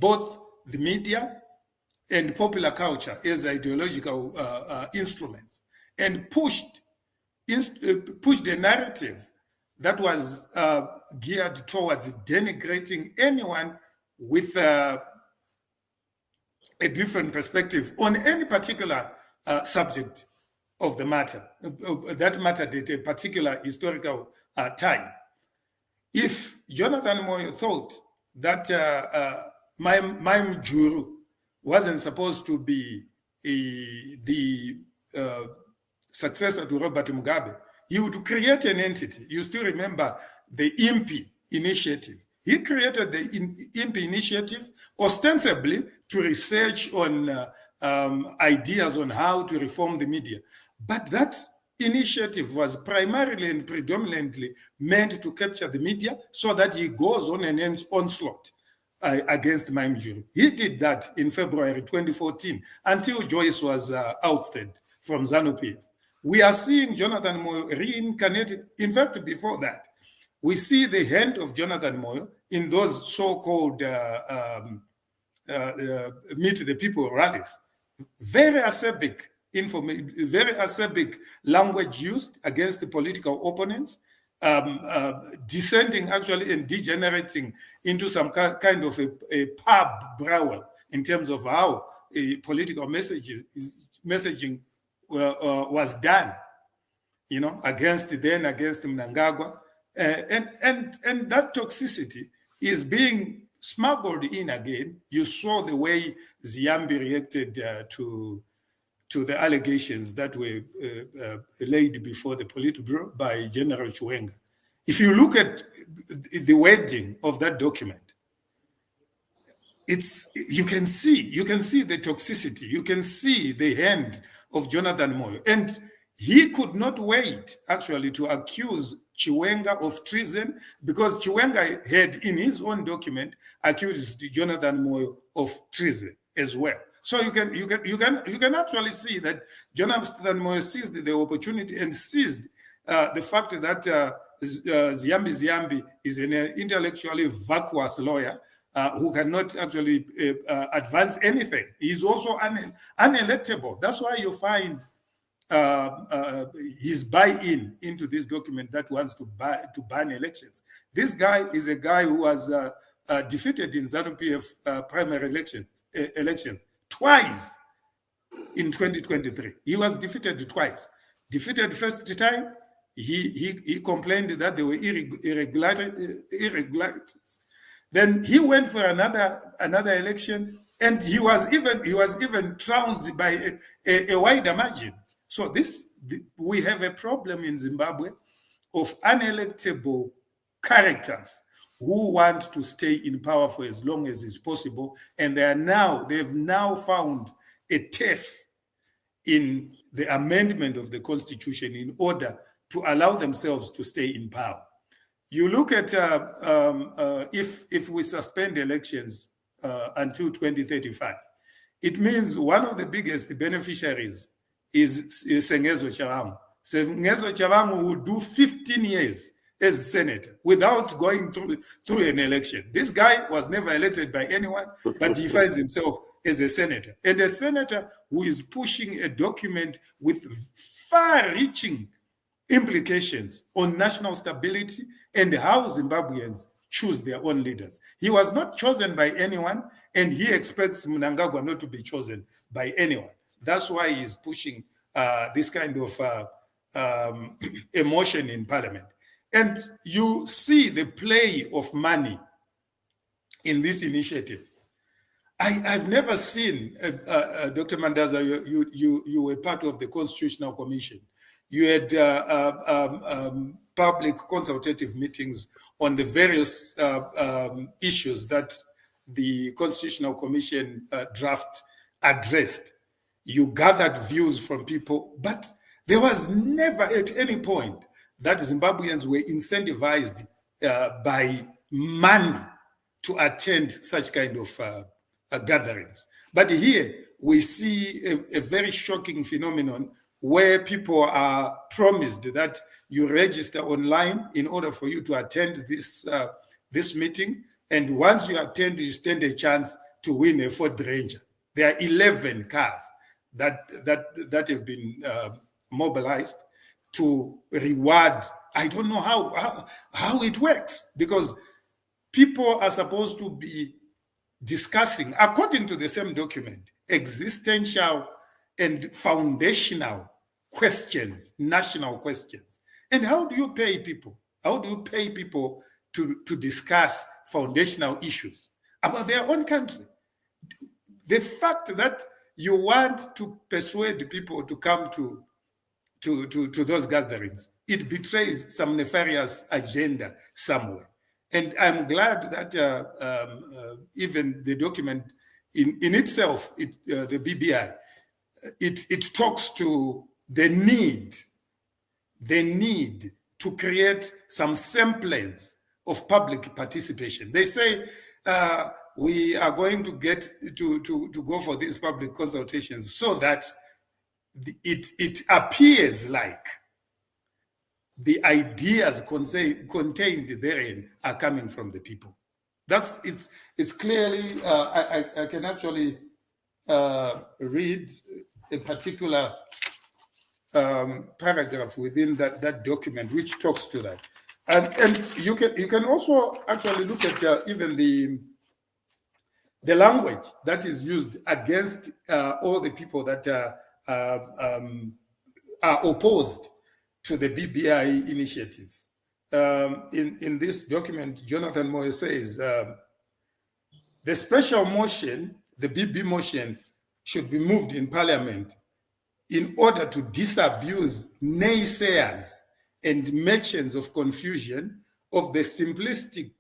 both the media and popular culture as ideological instruments, and pushed pushed a narrative that was geared towards denigrating anyone with a different perspective on any particular subject of the matter, that mattered at a particular historical time. If Jonathan Moyo thought that Maim Juru wasn't supposed to be the successor to Robert Mugabe, he would create an entity. You still remember the IMPI initiative. He created the IMPI initiative ostensibly to research on ideas on how to reform the media. But that initiative was primarily and predominantly meant to capture the media so that he goes on an onslaught against Maim Juru. He did that in February 2014 until Joyce was ousted from ZANU-PF. We are seeing Jonathan Moyo reincarnated. In fact, before that, we see the hand of Jonathan Moyo in those so-called Meet the People rallies. Very acerbic language used against the political opponents, descending actually and degenerating into some kind of a pub brawl in terms of how political messaging was done, against Mnangagwa. And that toxicity is being smuggled in again. You saw the way Ziambi reacted to the allegations that were laid before the Politburo by General Chiwenga. If you look at the wording of that document, you can see the toxicity, you can see the hand of Jonathan Moyo. And he could not wait actually to accuse Chiwenga of treason, because Chiwenga had in his own document accused Jonathan Moyo of treason as well. So you can actually see that Jonathan Moyo seized the opportunity and seized the fact that Ziambi is an intellectually vacuous lawyer who cannot actually advance anything. He's also unelectable. That's why you find his buy-in into this document that wants to ban elections. This guy is a guy who was defeated in ZANU-PF primary elections twice in 2023. He was defeated twice. Defeated first time, he complained that there were irregularities. Then he went for another election, and he was even trounced by a wider margin. So we have a problem in Zimbabwe of unelectable characters who want to stay in power for as long as is possible, and they've now found a turf in the amendment of the Constitution in order to allow themselves to stay in power. You look at if we suspend elections until 2035, it means one of the biggest beneficiaries is Sengezo Chavangu. Sengezo Chavangu would do 15 years as senator without going through an election. This guy was never elected by anyone, but he finds himself as a senator. And a senator who is pushing a document with far-reaching implications on national stability and how Zimbabweans choose their own leaders. He was not chosen by anyone, and he expects Mnangagwa not to be chosen by anyone. That's why he's pushing this kind of emotion in parliament. And you see the play of money in this initiative. I've never seen, Dr. Mandaza, you were part of the Constitutional Commission. You had public consultative meetings on the various issues that the Constitutional Commission draft addressed. You gathered views from people, but there was never at any point that Zimbabweans were incentivized by money to attend such kind of gatherings. But here we see a very shocking phenomenon where people are promised that you register online in order for you to attend this meeting. And once you attend, you stand a chance to win a Ford Ranger. There are 11 cars that have been mobilized. to reward. I don't know how it works, because people are supposed to be discussing, according to the same document, existential and foundational questions, national questions. And how do you pay people? How do you pay people to discuss foundational issues about their own country? The fact that you want to persuade people to come to those gatherings, it betrays some nefarious agenda somewhere. And I'm glad that even the document in itself, the BBI, it talks to the need to create some semblance of public participation. They say we are going to get to go for these public consultations so that it appears like the ideas contained therein are coming from the people. It's clearly, I can actually read a particular paragraph within that document which talks to that. And you can also actually look at even the language that is used against all the people that are opposed to the BBI initiative. In this document, Jonathan Moyo says, the special motion, the BB motion, should be moved in Parliament in order to disabuse naysayers and merchants of confusion of the simplistic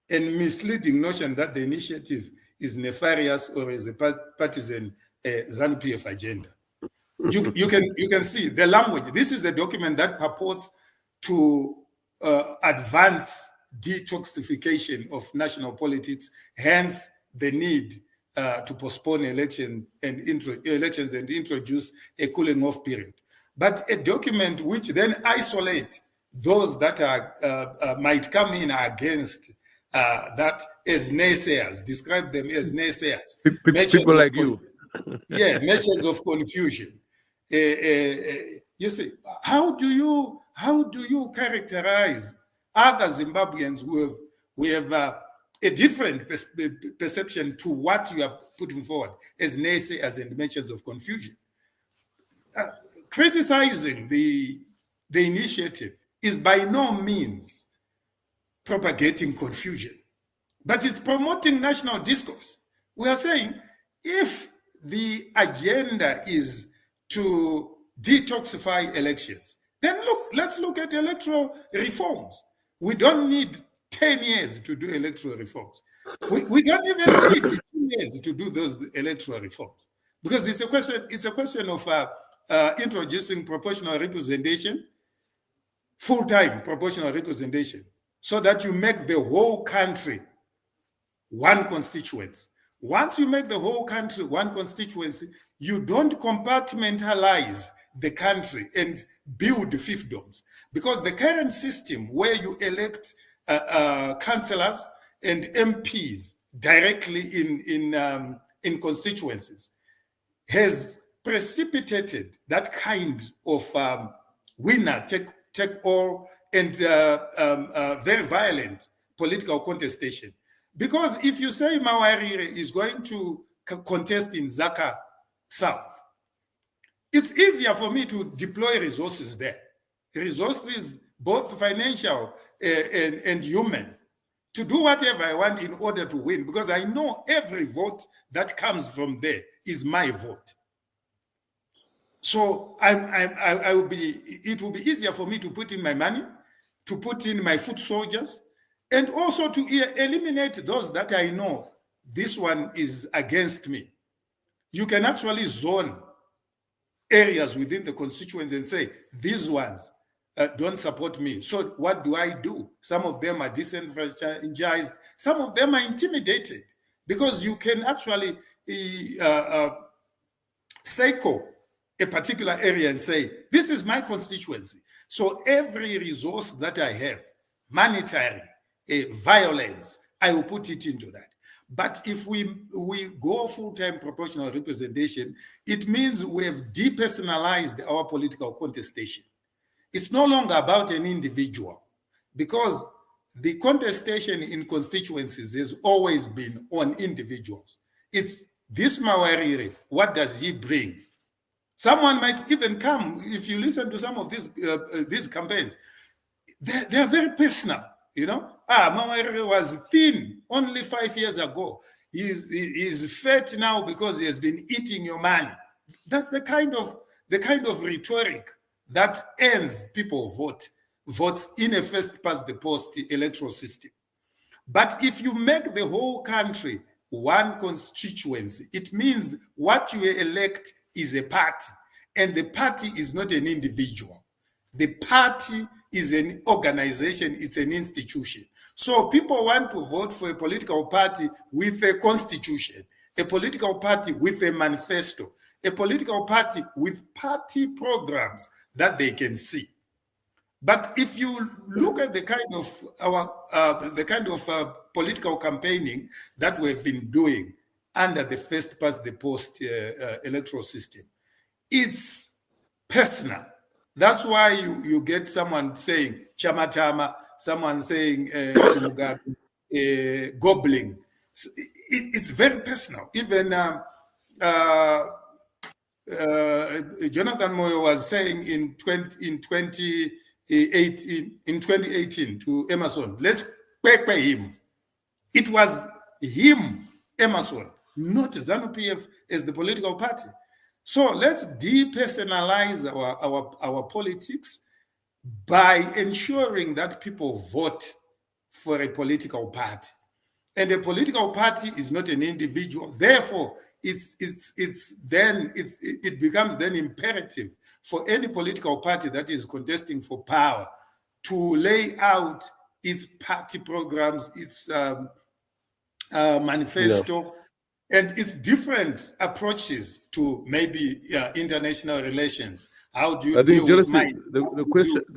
and misleading notion that the initiative is nefarious or is a partisan ZANU-PF agenda. You can see the language. This is a document that purports to advance detoxification of national politics, hence the need to postpone elections and introduce a cooling off period. But a document which then isolates those that might come in against that as naysayers, describe them as naysayers. People like you. Yeah, merchants of confusion. You see, how do you characterize other Zimbabweans who have a different perception to what you are putting forward as naysayers and merchants of confusion? Criticizing the initiative is by no means propagating confusion, but it's promoting national discourse. We are saying if the agenda is to detoxify elections, then let's look at electoral reforms. We don't need 10 years to do electoral reforms. We don't even need 2 years to do those electoral reforms, because it's a question of introducing proportional representation, full-time proportional representation, so that you make the whole country one constituency. Once you make the whole country one constituency, you don't compartmentalize the country and build fiefdoms, because the current system where you elect councillors and MPs directly in constituencies has precipitated that kind of winner take all and very violent political contestation. Because if you say Mawarire is going to contest in Zaka South, it's easier for me to deploy resources there. Resources, both financial and human, to do whatever I want in order to win, because I know every vote that comes from there is my vote. So it will be easier for me to put in my money, to put in my foot soldiers, and also to eliminate those that I know this one is against me. You can actually zone areas within the constituency and say, these ones don't support me. So what do? Some of them are disenfranchised. Some of them are intimidated, because you can actually cycle a particular area and say, this is my constituency. So every resource that I have, monetary, violence, I will put it into that. But if we go full-time proportional representation, it means we have depersonalized our political contestation. It's no longer about an individual, because the contestation in constituencies has always been on individuals. It's this Mawarire, what does he bring? Someone might even come, if you listen to some of these campaigns, they're very personal, you know. Mawarire was thin only 5 years ago. He's fat now because he has been eating your money. That's the kind of rhetoric that ends people votes in a first past the post electoral system. But if you make the whole country one constituency, it means what you elect is a party, and the party is not an individual. The party is an organization, it's an institution. So people want to vote for a political party with a constitution, a political party with a manifesto, a political party with party programs that they can see. But if you look at the kind of political campaigning that we've been doing under the first past the post electoral system, it's personal. That's why you get someone saying chamatama, someone saying gobbling. It's very personal. Even Jonathan Moyo was saying in 2018 to Emerson, let's pay him. It was him, Emerson, not ZANU-PF as the political party. So let's depersonalize our politics by ensuring that people vote for a political party. And a political party is not an individual. Therefore, it becomes then imperative for any political party that is contesting for power to lay out its party programs, its manifesto, and its different approaches to maybe international relations. How do you deal with the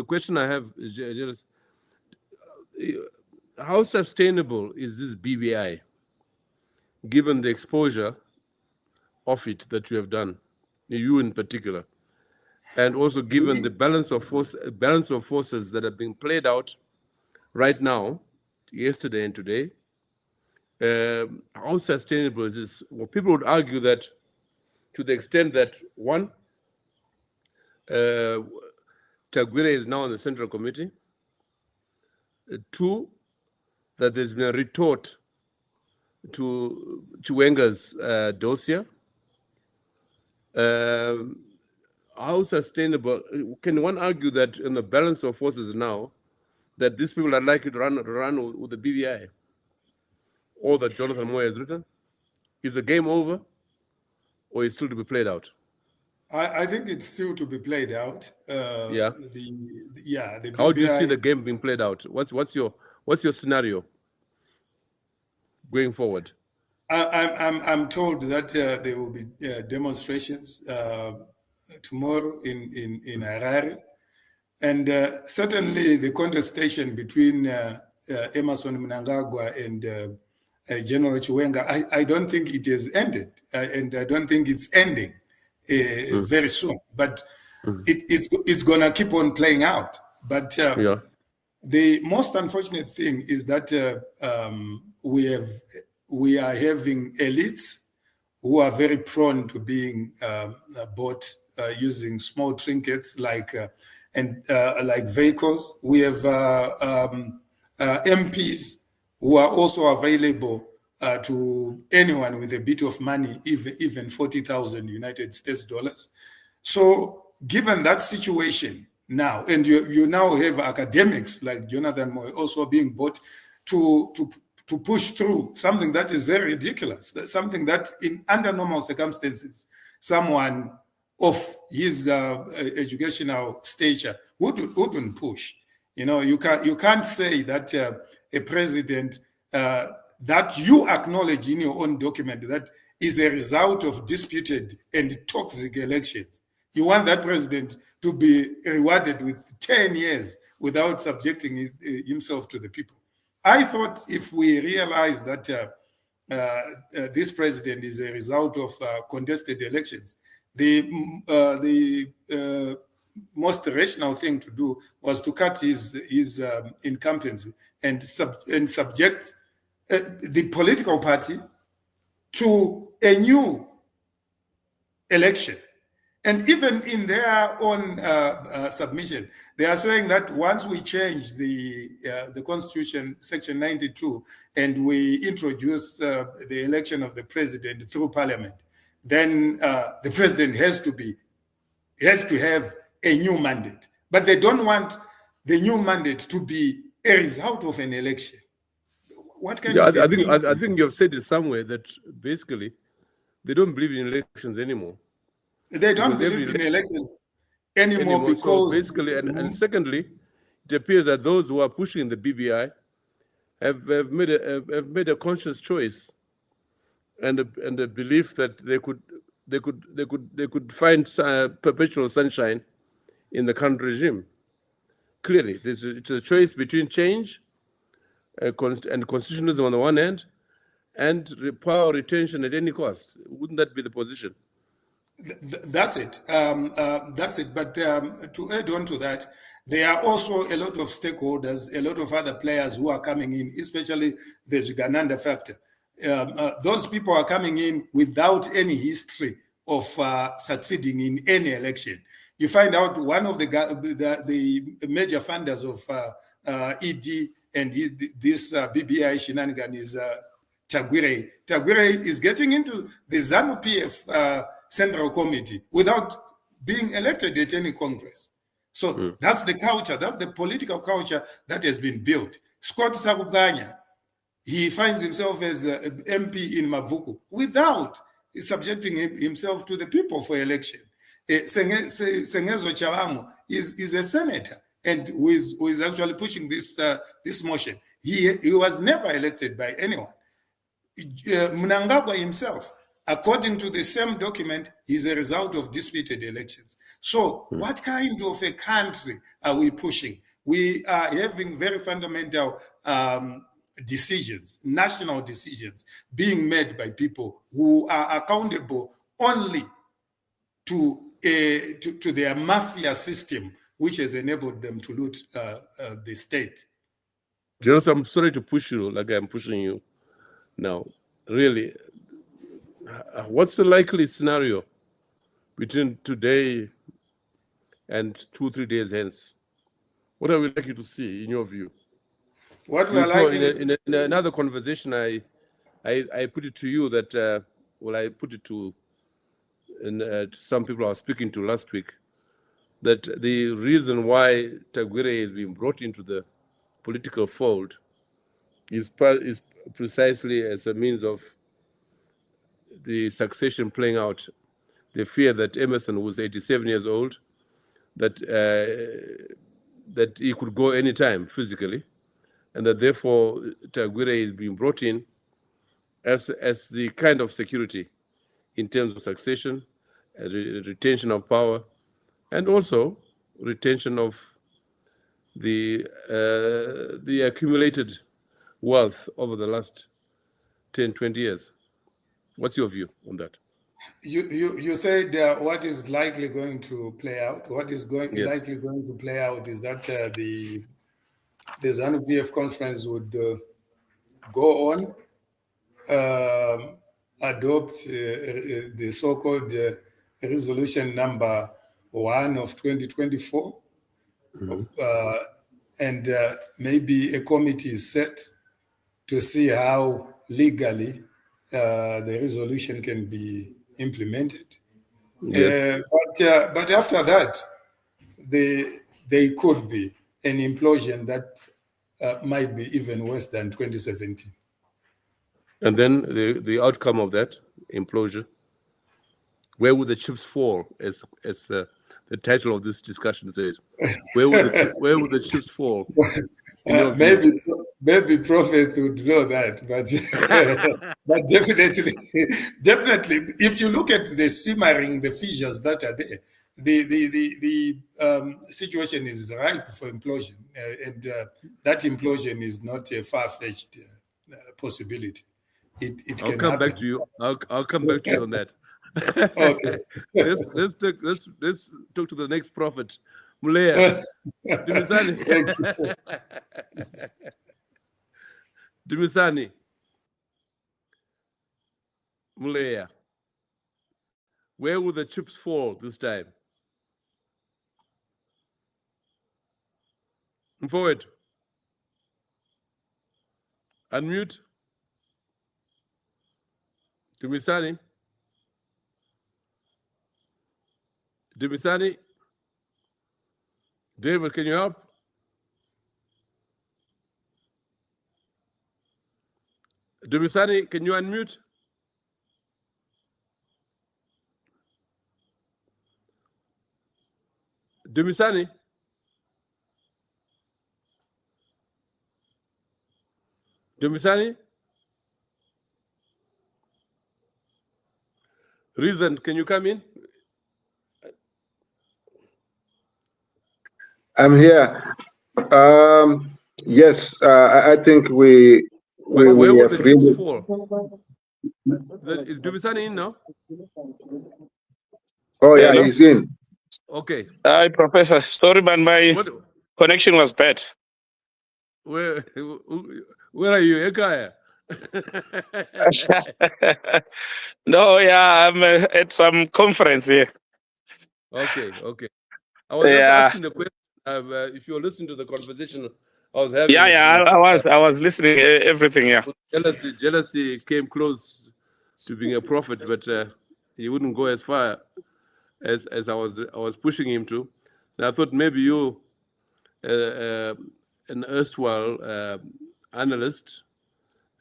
question I have is just, how sustainable is this BBI, given the exposure of it that you have done, you in particular, and also given the balance of forces that are being played out right now, yesterday and today? How sustainable is this? Well, people would argue that to the extent that, one, Tagwire is now on the Central Committee. Two, that there's been a retort to Chiwenga's dossier. How sustainable? Can one argue that in the balance of forces now, that these people are likely to run with the BBI? All that Jonathan Moyo has written? Is the game over, or is still to be played out? I think it's still to be played out. The BBI, how do you see the game being played out? What's your scenario going forward? I'm told that there will be demonstrations tomorrow in Harare, and certainly the contestation between Emerson Mnangagwa and General Chiwenga, I don't think it has ended, and I don't think it's ending very soon. But it's gonna keep on playing out. But the most unfortunate thing is that we are having elites who are very prone to being bought using small trinkets like vehicles. We have MPs who are also available to anyone with a bit of money, even 40,000 United States dollars. So given that situation now, and you now have academics like Jonathan Moyo also being bought to push through something that is very ridiculous, something that under normal circumstances, someone of his educational stature wouldn't push. You know, you can't say that a president that you acknowledge in your own document that is a result of disputed and toxic elections. You want that president to be rewarded with 10 years without subjecting himself to the people. I thought if we realize that this president is a result of contested elections, the most rational thing to do was to cut his incumbency and subject the political party to a new election. And even in their own submission, they are saying that once we change the Constitution, Section 92, and we introduce the election of the president through Parliament, then the president has to have a new mandate. But they don't want the new mandate to be a result of an election. What kind of I think you have said it somewhere that basically they don't believe in elections anymore. They don't believe in elections anymore because... So basically, and secondly, it appears that those who are pushing the BBI have made a conscious choice and a belief that they could find perpetual sunshine in the current regime. Clearly, it's a choice between change and constitutionalism on the one hand, and power retention at any cost. Wouldn't that be the position? That's it. That's it. But to add on to that, there are also a lot of stakeholders, a lot of other players who are coming in, especially the Jigananda factor. Those people are coming in without any history of succeeding in any election. You find out one of the major funders of ED and this BBI shenanigan is Tagwire. Tagwire is getting into the ZANU-PF Central Committee without being elected at any Congress. So that's the culture, that's the political culture that has been built. Scott Sakubganya, he finds himself as MP in Mavuku without subjecting himself to the people for election. Sengezo Chabangu is a senator and who is actually pushing this motion. He was never elected by anyone. Mnangagwa himself, according to the same document, is a result of disputed elections. So what kind of a country are we pushing? We are having very fundamental decisions, national decisions, being made by people who are accountable only to their mafia system, which has enabled them to loot the state. Jonas, I'm sorry to push you like I'm pushing you now. Really, what's the likely scenario between today and 2-3 days hence? What are we likely to see in your view? What we are likely in another conversation, I put it to you that I put it to some people I was speaking to last week, that the reason why Tagwire is being brought into the political fold is precisely as a means of the succession playing out. The fear that Emerson, who was 87 years old, that he could go anytime physically, and that therefore Tagwire is being brought in as the kind of security in terms of succession, retention of power, and also retention of the accumulated wealth over the last 10, 20 years. What's your view on that? You said what is likely going to play out. What is likely going to play out is that the ZANU-PF conference would go on, adopt the so-called resolution number 1 of 2024, and maybe a committee is set to see how legally the resolution can be implemented. Yes. But after that, there could be an implosion that might be even worse than 2017. And then the outcome of that implosion, where would the chips fall, as the title of this discussion says? Where would the chips fall? Maybe prophets would know that, but but definitely, if you look at the simmering, the fissures that are there, the situation is ripe for implosion, and that implosion is not a far-fetched possibility. It I'll can come happen. back to you. I'll come back to you on that. Okay. let's talk to the next prophet, Muleya. Dumisani. Thank you. Dumisani. Muleya. Where will the chips fall this time? Forward. Unmute. Dumisani. Dumisani. David, can you help? Dumisani, can you unmute? Dumisani? Dumisani? Reason, can you come in? I'm here. Yes, I think we Where will have the chips really... fall? Is Dumisani in now? Oh, yeah, Hello? he's in. Okay. Hi, Professor. Sorry, but my connection was bad. Where are you, Ekaya? No, yeah, I'm at some conference here. Okay. I was just asking the question. If you're listening to the conversation I was having. Yeah, I was listening everything. Yeah. Jealousy came close to being a prophet, but he wouldn't go as far as I was pushing him to. And I thought maybe you, an erstwhile analyst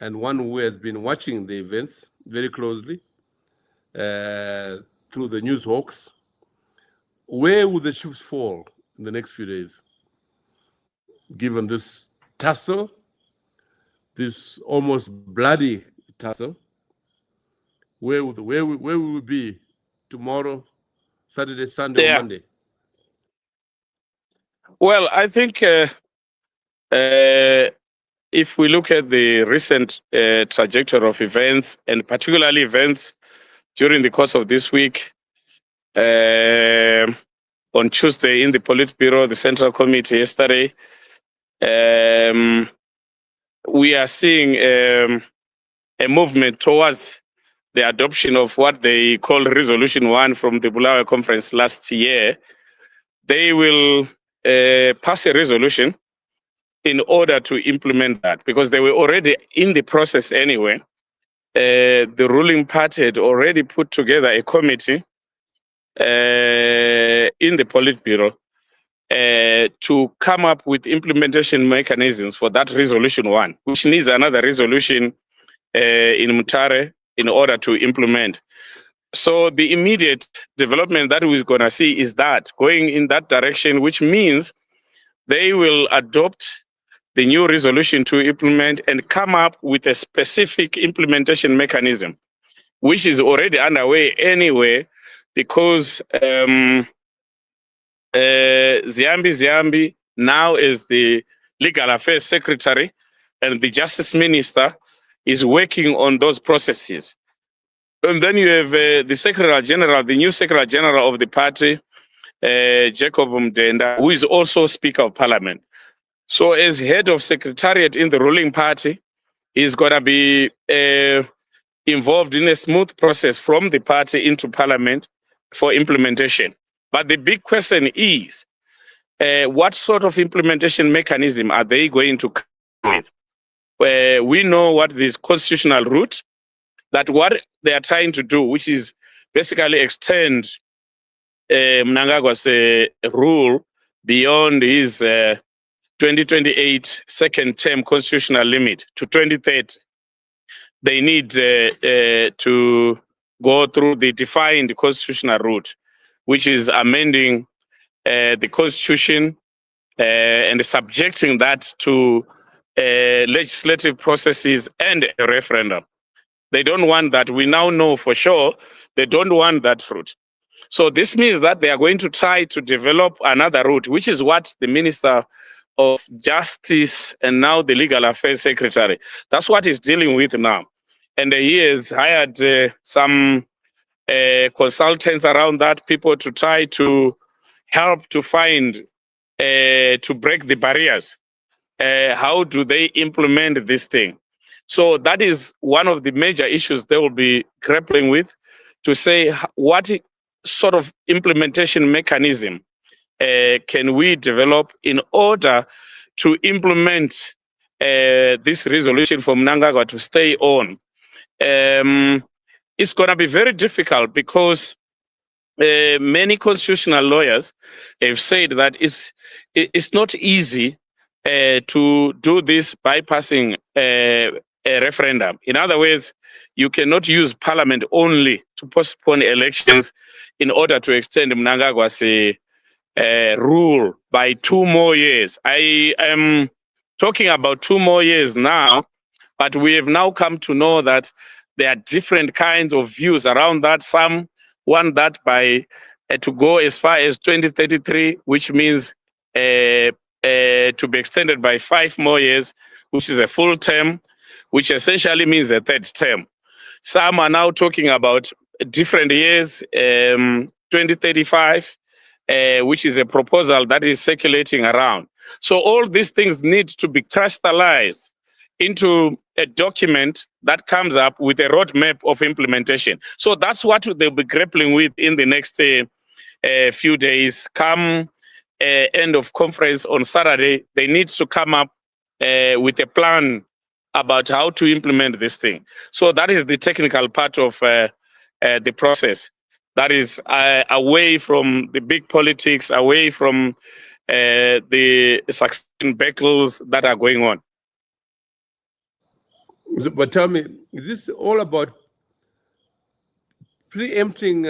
and one who has been watching the events very closely through the news hawks, where will the chips fall in the next few days, given this tussle, this almost bloody tussle? Where will we be tomorrow, Saturday, Sunday, or Monday? Well, I think if we look at the recent trajectory of events, and particularly events during the course of this week, on Tuesday in the Politburo, the Central Committee yesterday, we are seeing a movement towards the adoption of what they call Resolution 1 from the Bulawayo Conference last year. They will pass a resolution in order to implement that, because they were already in the process anyway. The ruling party had already put together a committee in the Politburo to come up with implementation mechanisms for that Resolution 1, which needs another resolution in Mutare in order to implement. So the immediate development that we're going to see is that going in that direction, which means they will adopt the new resolution to implement and come up with a specific implementation mechanism, which is already underway anyway, because Ziambi now is the Legal Affairs Secretary, and the Justice Minister is working on those processes. And then you have the Secretary General, the new Secretary General of the party, Jacob Mdenda, who is also Speaker of Parliament. So as head of secretariat in the ruling party, he's going to be involved in a smooth process from the party into Parliament for implementation. But the big question is, what sort of implementation mechanism are they going to come with? We know what this constitutional route, that what they are trying to do, which is basically extend Mnangagwa's rule beyond his 2028 second term constitutional limit to 2030. They need to go through the defined constitutional route, which is amending the constitution and subjecting that to legislative processes and a referendum. They don't want that. We now know for sure they don't want that route. So this means that they are going to try to develop another route, which is what the Minister of Justice and now the Legal Affairs Secretary, that's what he's dealing with now. And he has hired some consultants around that, people to try to help to find, to break the barriers. How do they implement this thing? So that is one of the major issues they will be grappling with, to say what sort of implementation mechanism can we develop in order to implement this resolution from Mnangagwa to stay on. It's going to be very difficult because many constitutional lawyers have said that it's not easy to do this bypassing a referendum. In other words, you cannot use parliament only to postpone elections in order to extend Mnangagwa's rule by 2 more years. I am talking about 2 more years now, but we have now come to know that there are different kinds of views around that. Some want that by to go as far as 2033, which means to be extended by 5 more years, which is a full term, which essentially means a 3rd term. Some are now talking about different years, 2035, which is a proposal that is circulating around. So all these things need to be crystallized into a document that comes up with a roadmap of implementation. So that's what they'll be grappling with in the next few days. Come end of conference on Saturday, they need to come up with a plan about how to implement this thing. So that is the technical part of the process. That is away from the big politics, away from the succession battles that are going on. But tell me, is this all about preempting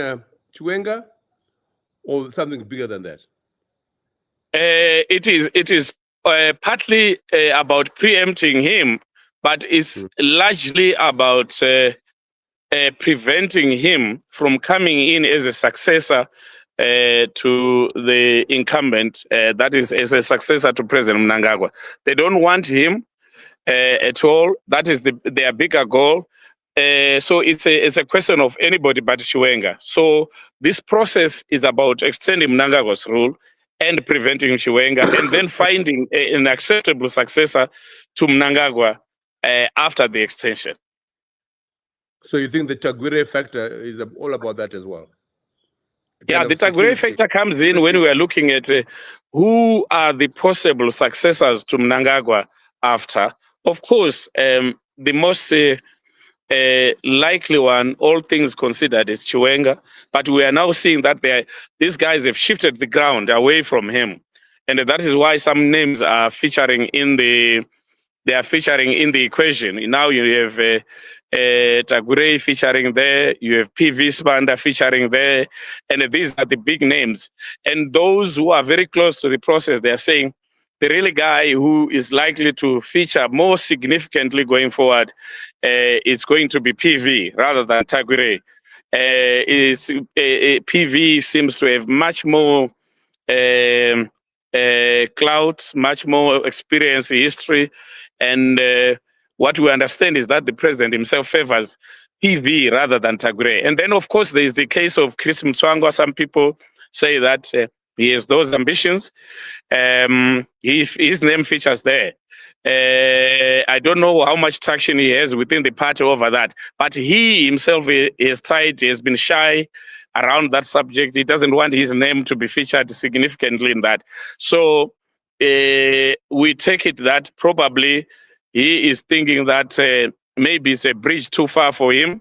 Chiwenga, or something bigger than that? It is partly about preempting him, but it's largely about preventing him from coming in as a successor to the incumbent, that is, as a successor to President Mnangagwa. They don't want him at all. That is their bigger goal. So it's a question of anybody but Chiwenga. So this process is about extending Mnangagwa's rule and preventing Chiwenga, and then finding an acceptable successor to Mnangagwa after the extension. So you think the Tagwire factor is all about that as well? Yeah, the Tagwire factor comes in when we are looking at who are the possible successors to Mnangagwa after. Of course, the most likely one, all things considered, is Chiwenga. But we are now seeing that these guys have shifted the ground away from him, and that is why some names are featuring in the equation. Now you have Tagwire featuring there, you have PV Sibanda featuring there, and these are the big names. And those who are very close to the process, they are saying the really guy who is likely to feature more significantly going forward is going to be PV rather than Tagwire. PV seems to have much more clout, much more experience, history, and what we understand is that the president himself favors PV rather than Tagwire. And then, of course, there is the case of Chris Mtswangwa. Some people say that he has those ambitions. His name features there. I don't know how much traction he has within the party over that, but he himself has been shy around that subject. He doesn't want his name to be featured significantly in that. So we take it that probably he is thinking that maybe it's a bridge too far for him.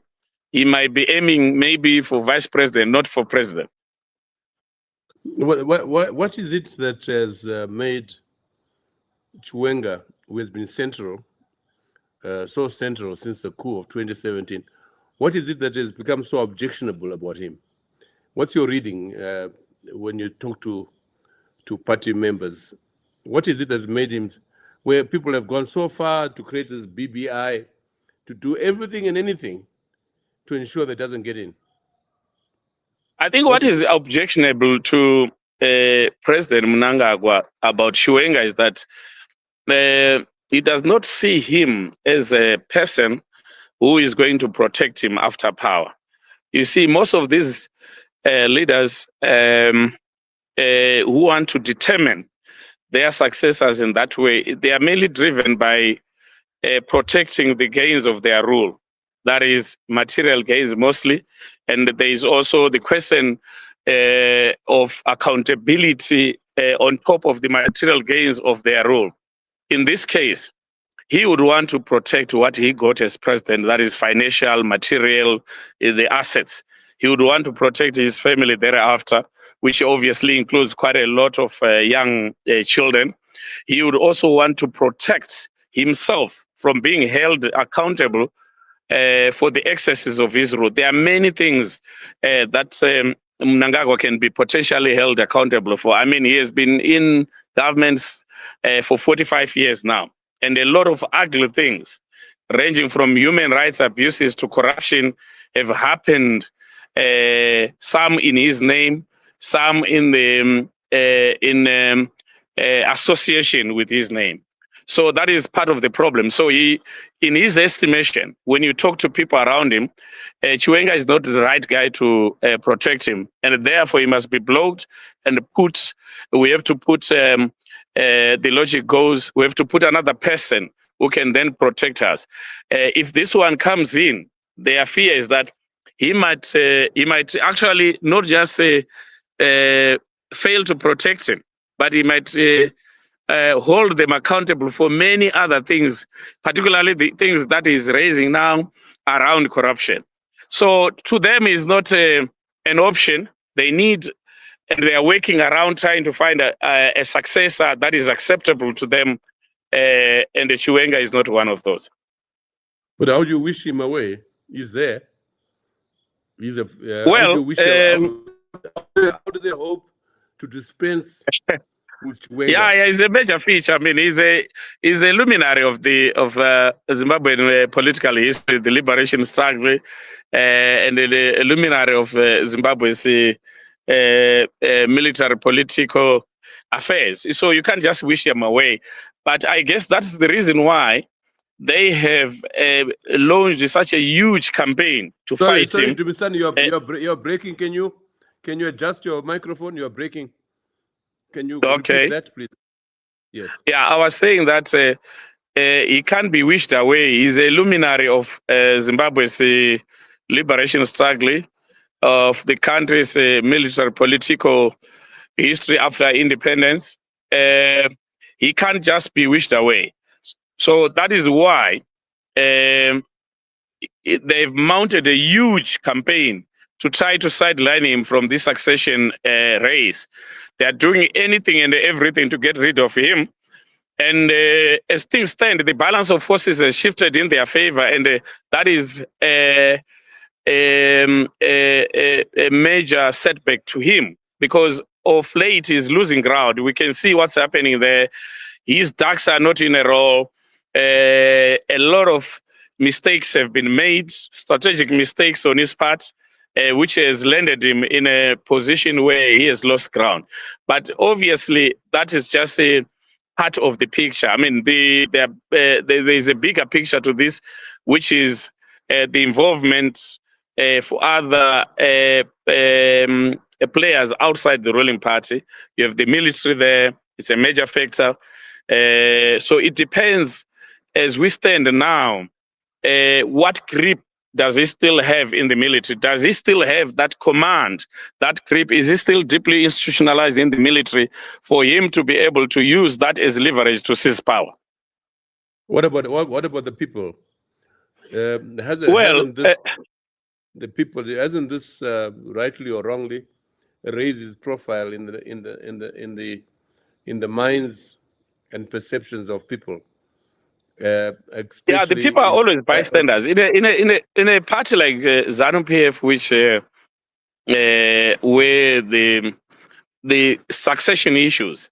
He might be aiming maybe for vice president, not for president. What is it that has made Chiwenga, who has been central, so central since the coup of 2017, what is it that has become so objectionable about him? What's your reading when you talk to party members? What is it that's made him, where people have gone so far to create this BBI, to do everything and anything to ensure that it doesn't get in? I think what is objectionable to President Mnangagwa about Chiwenga is that he does not see him as a person who is going to protect him after power. You see, most of these leaders who want to determine their successors in that way, they are mainly driven by protecting the gains of their rule. That is material gains mostly. And there is also the question of accountability on top of the material gains of their rule. In this case, he would want to protect what he got as president, that is financial, material, the assets. He would want to protect his family thereafter, which obviously includes quite a lot of young children. He would also want to protect himself from being held accountable for the excesses of his rule. There are many things that Mnangagwa can be potentially held accountable for. I mean, he has been in governments for 45 years now, and a lot of ugly things, ranging from human rights abuses to corruption, have happened. Some in his name, some in the association with his name. So that is part of the problem. So he, in his estimation, when you talk to people around him, Chiwenga is not the right guy to protect him, and therefore he must be blocked and put. We have to put. The logic goes, we have to put another person who can then protect us. If this one comes in, their fear is that he might actually not just fail to protect him, but he might hold them accountable for many other things, particularly the things that is raising now around corruption. So to them is not an option. They need, and they are working around trying to find a successor that is acceptable to them. And the Chiwenga is not one of those. But how do you wish him away? He's there. He's a well. How do you wish him, how do they hope to dispense with Chiwenga? Yeah, he's a major feature. I mean, he's a luminary of Zimbabwean political history, the liberation struggle, and a luminary of Zimbabwe's military political affairs. So you can't just wish him away. But I guess that's the reason why they have launched such a huge campaign to fight him. Sorry, you're breaking. Can you adjust your microphone? You're breaking. Can you repeat that, please? Yes. Yeah, I was saying that he can't be wished away. He's a luminary of Zimbabwe's liberation struggle, of the country's military political history after independence. He can't just be wished away. So that is why they've mounted a huge campaign to try to sideline him from this succession race. They are doing anything and everything to get rid of him. And as things stand, the balance of forces has shifted in their favor, and that is a major setback to him, because of late he's losing ground. We can see what's happening there. His ducks are not in a row. A lot of mistakes have been made, strategic mistakes on his part, which has landed him in a position where he has lost ground. But obviously, that is just a part of the picture. I mean, there is a bigger picture to this, which is the involvement for other players outside the ruling party. You have the military there. It's a major factor. So it depends, as we stand now, what grip does he still have in the military? Does he still have that command, that grip? Is he still deeply institutionalized in the military for him to be able to use that as leverage to seize power? What about the people? Hasn't this rightly or wrongly raised his profile in the minds and perceptions of people? Yeah, the people are always bystanders. In a party like ZANU-PF, which where the succession issues,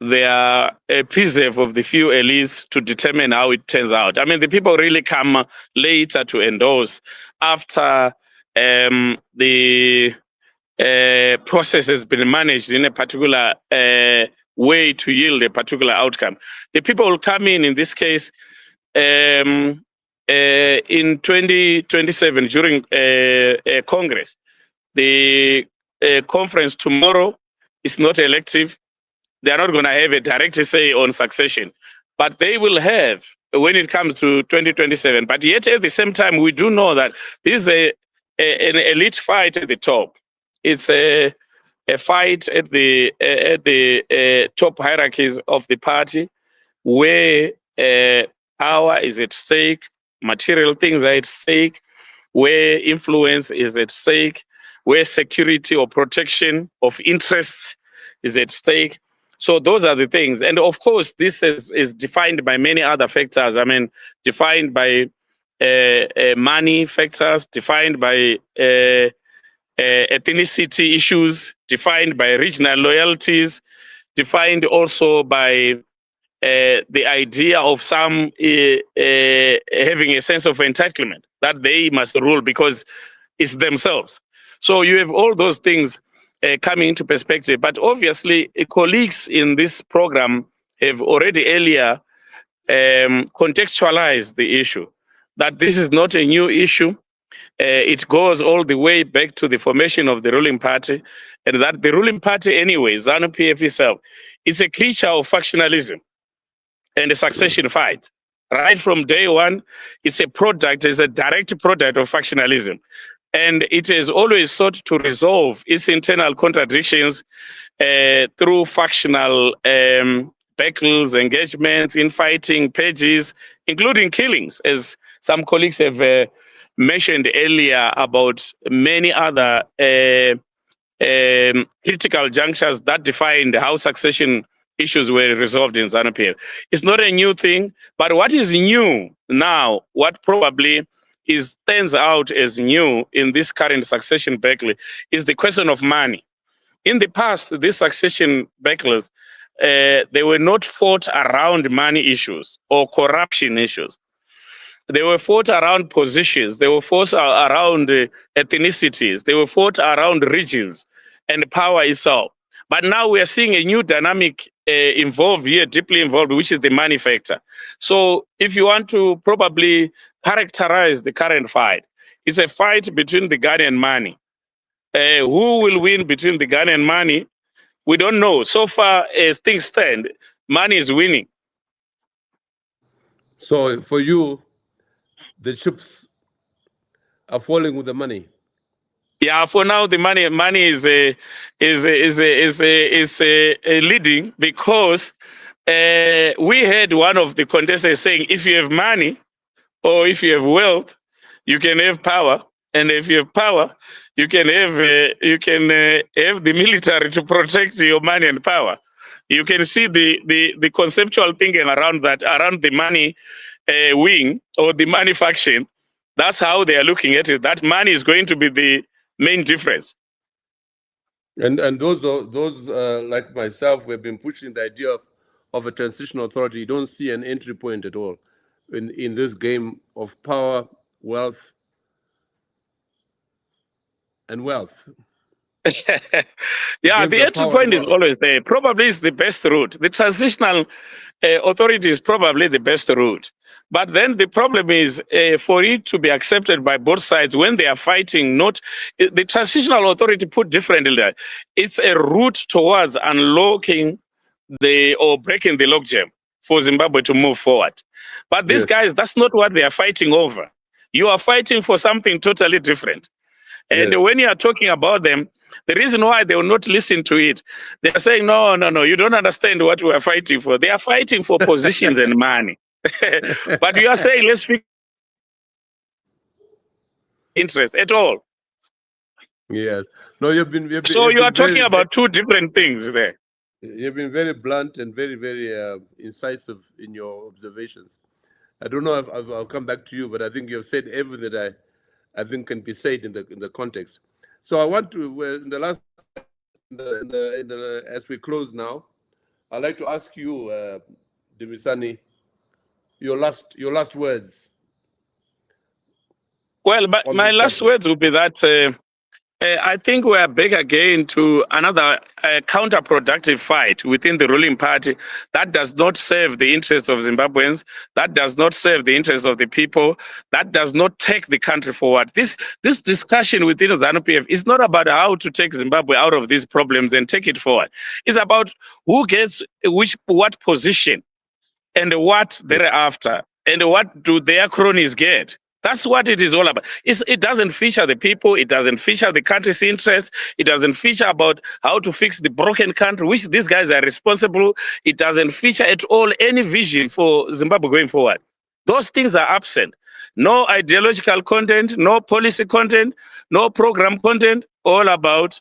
they are a preserve of the few elites to determine how it turns out. I mean, the people really come later to endorse after the process has been managed in a particular way to yield a particular outcome. The people will come in this case, in 2027 during Congress. The conference tomorrow is not elective. They are not going to have a direct say on succession, but they will have when it comes to 2027. But yet at the same time, we do know that this is an elite fight at the top. It's a fight at the top hierarchies of the party, where power is at stake, material things are at stake, where influence is at stake, where security or protection of interests is at stake. So those are the things. And of course, this is defined by many other factors. I mean, defined by money factors, defined by ethnicity issues, defined by regional loyalties, defined also by the idea of some having a sense of entitlement that they must rule because it's themselves. So you have all those things coming into perspective. But obviously, colleagues in this program have already earlier contextualized the issue, that this is not a new issue. It goes all the way back to the formation of the ruling party, and that the ruling party anyway, ZANU-PF itself, is a creature of factionalism and a succession fight. Right from day one, it's a direct product of factionalism. And it has always sought to resolve its internal contradictions through factional battles, engagements, infighting, purges, including killings, as some colleagues have mentioned earlier about many other critical junctures that defined how succession issues were resolved in ZANU-PF. It's not a new thing, but what is new now, what probably stands out as new in this current succession battle, is the question of money. In the past, these succession battles, they were not fought around money issues or corruption issues. They were fought around positions. They were fought around ethnicities. They were fought around regions and power itself. But now we are seeing a new dynamic involved here, deeply involved, which is the money factor. So if you want to probably characterize the current fight, it's a fight between the gun and money. Who will win between the gun and money? We don't know. So far as things stand, money is winning. So for you, the chips are falling with the money. Yeah, for now the money is leading, because we had one of the contestants saying, if you have money or if you have wealth, you can have power, and if you have power, you can have the military to protect your money and power. You can see the conceptual thinking around that, around the money wing or the money faction. That's how they are looking at it. That money is going to be the main difference. And those like myself, who have been pushing the idea of a transitional authority, you don't see an entry point at all in this game of power, wealth, and wealth. Yeah, the entry point is always there. Probably is the best route. The transitional authority is probably the best route. But then the problem is for it to be accepted by both sides when they are fighting, not the transitional authority put differently there. It's a route towards unlocking or breaking the logjam for Zimbabwe to move forward. But these guys, that's not what they are fighting over. You are fighting for something totally different. And when you are talking about them, the reason why they will not listen to it, they are saying, no, you don't understand what we are fighting for. They are fighting for positions and money. But you are saying, let's fix interest at all. Yes. No, you've been so you are talking about two different things there. You've been very blunt and very, very incisive in your observations. I don't know if I'll come back to you, but I think you've said everything that I think can be said in the context. So I want to, in the last, as we close now, I'd like to ask you, Dumisani, your last words. Well, but my last words would be that I think we are back again to another counterproductive fight within the ruling party that does not serve the interests of Zimbabweans, that does not serve the interests of the people, that does not take the country forward. This discussion within ZANU-PF is not about how to take Zimbabwe out of these problems and take it forward. It's about who gets what position and what thereafter, and what do their cronies get. That's what it is all about. It doesn't feature the people. It doesn't feature the country's interests. It doesn't feature about how to fix the broken country, which these guys are responsible. It doesn't feature at all any vision for Zimbabwe going forward. Those things are absent. No ideological content, no policy content, no program content, all about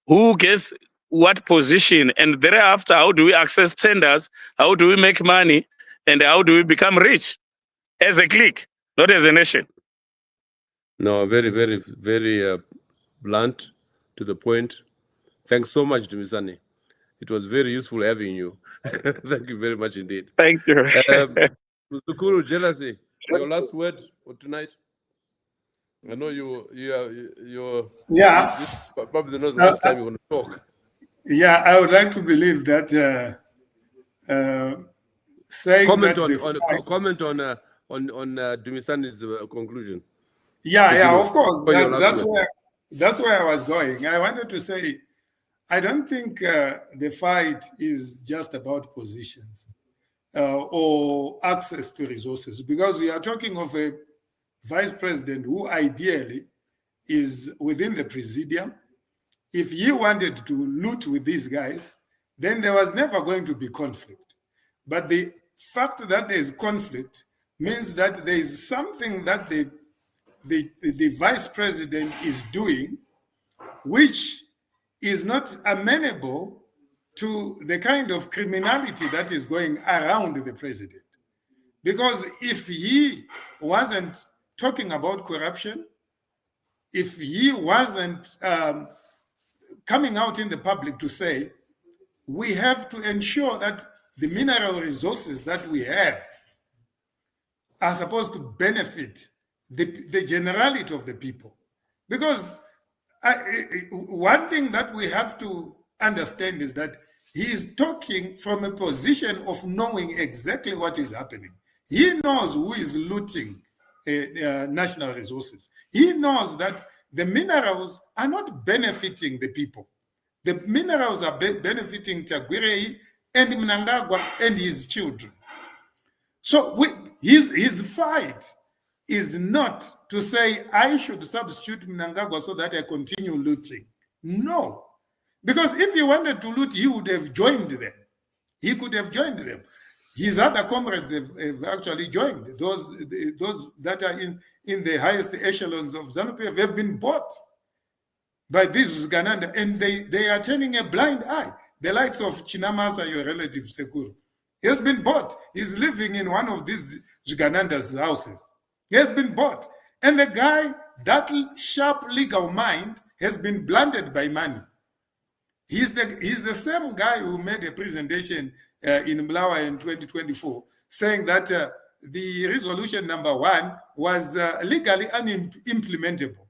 who gets what position, and thereafter, how do we access tenders, how do we make money, and how do we become rich as a clique, not as a nation. No, very, very, very blunt, to the point. Thanks so much, Dumisani. It was very useful having you. Thank you very much indeed. Thank you. Mr. Kuru, Jealousy, your last word for tonight. I know you're probably the last time you want to talk. Yeah, I would like to believe that saying comment that comment on Dumisani's conclusion. Yeah, of course. That's where I was going. I wanted to say, I don't think the fight is just about positions or access to resources, because we are talking of a vice president who ideally is within the presidium. If he wanted to loot with these guys, then there was never going to be conflict. But the fact that there is conflict means that there is something that the vice president is doing which is not amenable to the kind of criminality that is going around the president. Because if he wasn't talking about corruption, if he wasn't coming out in the public to say, we have to ensure that the mineral resources that we have are supposed to benefit the generality of the people. Because one thing that we have to understand is that he is talking from a position of knowing exactly what is happening. He knows who is looting national resources. He knows that the minerals are not benefiting the people. The minerals are benefiting Tagwirei and Mnangagwa and his children. So his fight is not to say, I should substitute Mnangagwa so that I continue looting. No. Because if he wanted to loot, he would have joined them. He could have joined them. His other comrades have actually joined. Those that are in the highest echelons of ZANU-PF have been bought by these Uganda, and they are turning a blind eye. The likes of Chinamasa, your relative Sekuru, he has been bought. He's living in one of these Uganda's houses. He has been bought. And the guy, that sharp legal mind, has been blunted by money. He's the same guy who made a presentation in Mlawa in 2024 saying that the resolution number 1 was legally unimplementable.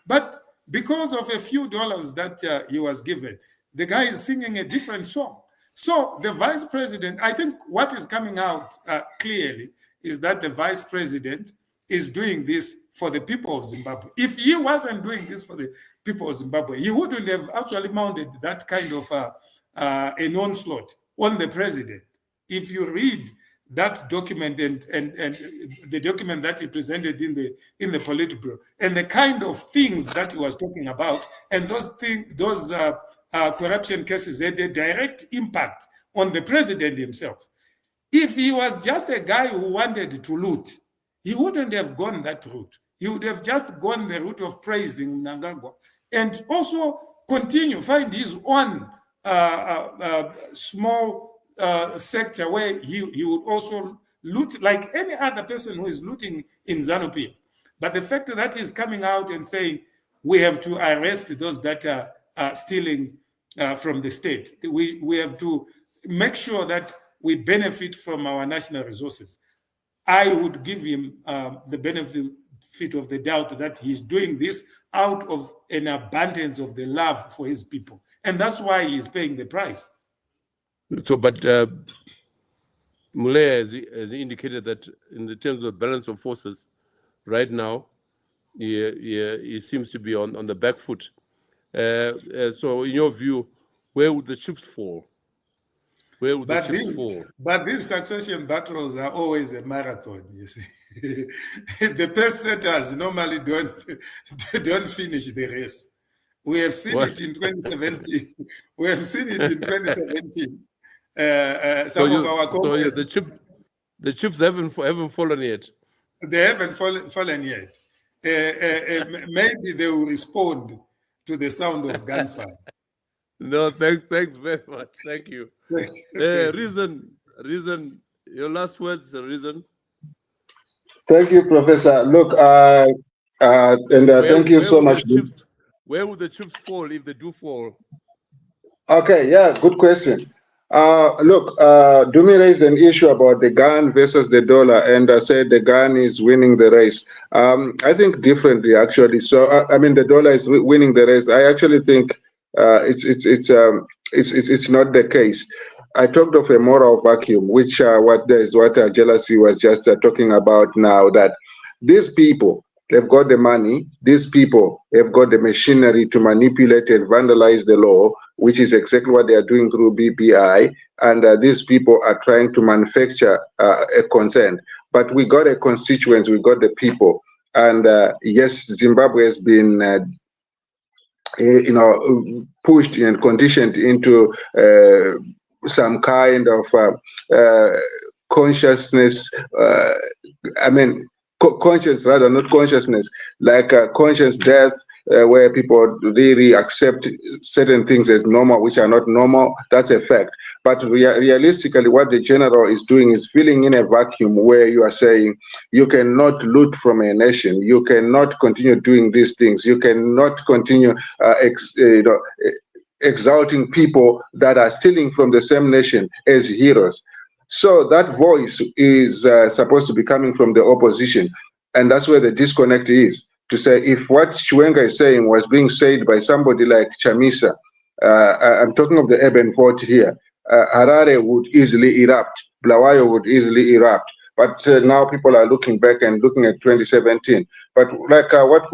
But because of a few dollars that he was given, the guy is singing a different song. So the vice president, I think what is coming out clearly is that the vice president is doing this for the people of Zimbabwe. If he wasn't doing this for the people of Zimbabwe, he wouldn't have actually mounted that kind of an onslaught on the president. If you read that document and the document that he presented in the Politburo, and the kind of things that he was talking about, and those corruption cases had a direct impact on the president himself. If he was just a guy who wanted to loot, he wouldn't have gone that route. He would have just gone the route of praising Mnangagwa and also find his own small sector where he would also loot like any other person who is looting in ZANU-PF. But the fact that he's coming out and saying we have to arrest those that are stealing from the state, we have to make sure that we benefit from our national resources, I would give him the benefit of the doubt that he's doing this out of an abundance of the love for his people. And that's why he's paying the price. So, but Mulea has indicated that in the terms of balance of forces, right now, he seems to be on the back foot. So, in your view, where would the chips fall? Where would the chips fall? But these succession battles are always a marathon, you see. The pace setters normally don't finish the race. We have seen it in 2017. We have seen it in 2017. The chips haven't fallen yet. They haven't fallen yet. Maybe they will respond to the sound of gunfire. No, thanks very much. Thank you. Reason, your last words, Reason. Thank you, Professor. Look, thank you so much. Where would the chips fall if they do fall? Okay, yeah, good question. Look, Dumi raised an issue about the gun versus the dollar, and said the gun is winning the race. I think differently, actually. So, I mean, the dollar is winning the race. I actually think it's not the case. I talked of a moral vacuum, which what Jealousy was just talking about now. That these people, they've got the money. These people have got the machinery to manipulate and vandalize the law, which is exactly what they are doing through BPI. And these people are trying to manufacture a consent. But we got a constituents, we got the people. And yes, Zimbabwe has been, pushed and conditioned into some kind of consciousness. Conscience rather, not consciousness, like conscious death, where people really accept certain things as normal, which are not normal. That's a fact. But realistically, what the general is doing is filling in a vacuum where you are saying you cannot loot from a nation, you cannot continue doing these things, you cannot continue exalting people that are stealing from the same nation as heroes. So that voice is supposed to be coming from the opposition. And that's where the disconnect is. To say if what Chiwenga is saying was being said by somebody like Chamisa, I'm talking of the urban vote here, Harare would easily erupt, Bulawayo would easily erupt. But now people are looking back and looking at 2017. But like what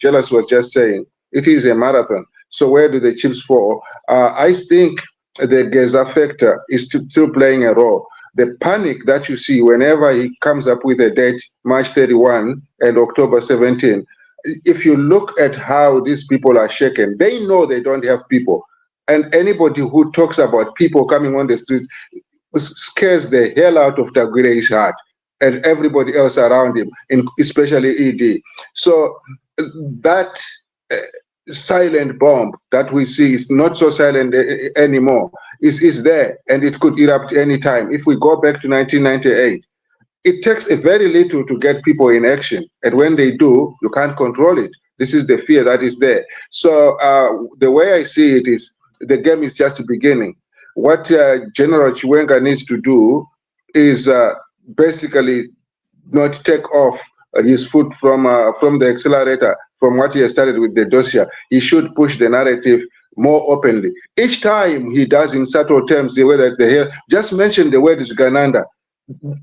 Jealous was just saying, it is a marathon. So where do the chips fall? I think the Geza factor is still playing a role. The panic that you see whenever he comes up with a date, March 31 and October 17, if you look at how these people are shaken, they know they don't have people. And anybody who talks about people coming on the streets scares the hell out of Taguire's heart and everybody else around him, especially ED. So that silent bomb that we see is not so silent anymore. Is there, and it could erupt any time. If we go back to 1998, it takes a very little to get people in action, and when they do, you can't control it. This is the fear that is there. So the way I see it is the game is just beginning. What General Chiwenga needs to do is basically not take off his foot from the accelerator, from what he has started with the dossier. He should push the narrative more openly. Each time he does in subtle terms, the way that the hell, just mention the word is Gananda.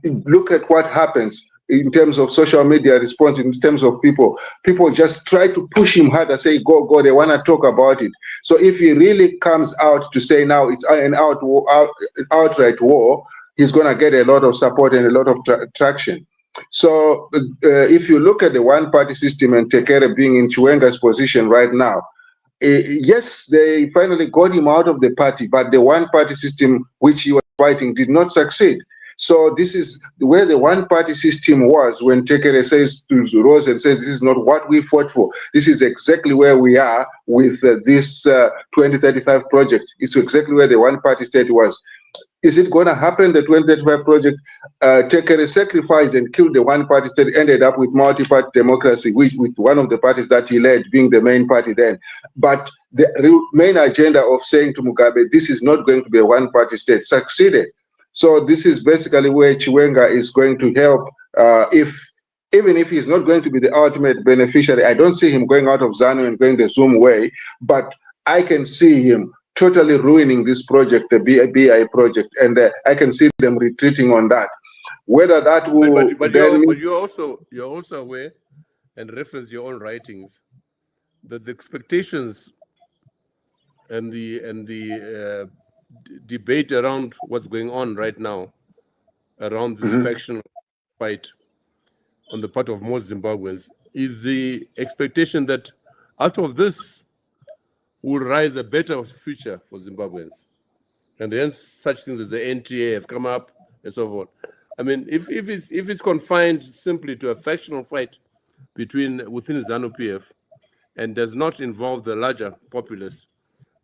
Look at what happens in terms of social media response, in terms of people. People just try to push him harder, say, go, they want to talk about it. So if he really comes out to say now it's an outright war, he's going to get a lot of support and a lot of traction. So if you look at the one-party system and Tekere being in Chiwenga's position right now, yes, they finally got him out of the party, but the one-party system which he was fighting did not succeed. So this is where the one-party system was when Tekere says to Rose and says, this is not what we fought for. This is exactly where we are with this 2035 project. It's exactly where the one-party state was. Is it going to happen? The 2035 project, Tekere sacrificed and killed the one-party state, ended up with multi-party democracy, which with one of the parties that he led being the main party then. But the main agenda of saying to Mugabe, this is not going to be a one-party state, succeeded. So this is basically where Chiwenga is going to help if even if he's not going to be the ultimate beneficiary, I don't see him going out of ZANU and going the Zoom way, but I can see him totally ruining this project, the BI project, and I can see them retreating on that. Whether that will but you're also aware and reference your own writings that the expectations and the debate around what's going on right now around this factional fight on the part of most Zimbabweans is the expectation that out of this will rise a better future for Zimbabweans. And hence such things as the NTA have come up and so forth. I mean, if it's confined simply to a factional fight within ZANU-PF and does not involve the larger populace,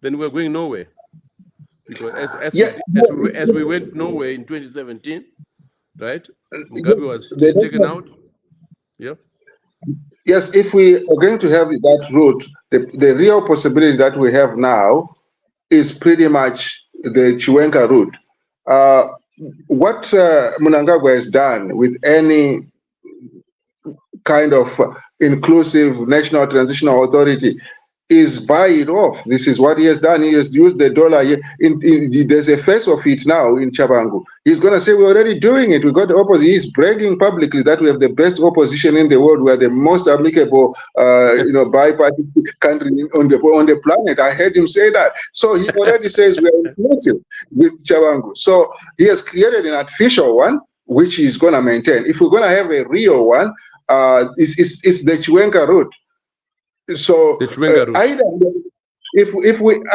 then we're going nowhere. Because as we went nowhere in 2017, right? Mugabe was taken out. Yeah. Yes, if we are going to have that route, the real possibility that we have now is pretty much the Chiwenga route. What Mnangagwa has done with any kind of inclusive national transitional authority is buy it off. This is what he has done. He has used the dollar. There's a face of it now in Chabangu. He's going to say, we're already doing it. We got the opposition. He's bragging publicly that we have the best opposition in the world. We are the most amicable, bi-party country on the planet. I heard him say that. So he already says we are inclusive with Chabangu. So he has created an artificial one, which he's going to maintain. If we're going to have a real one, it's the Chiwenga route. So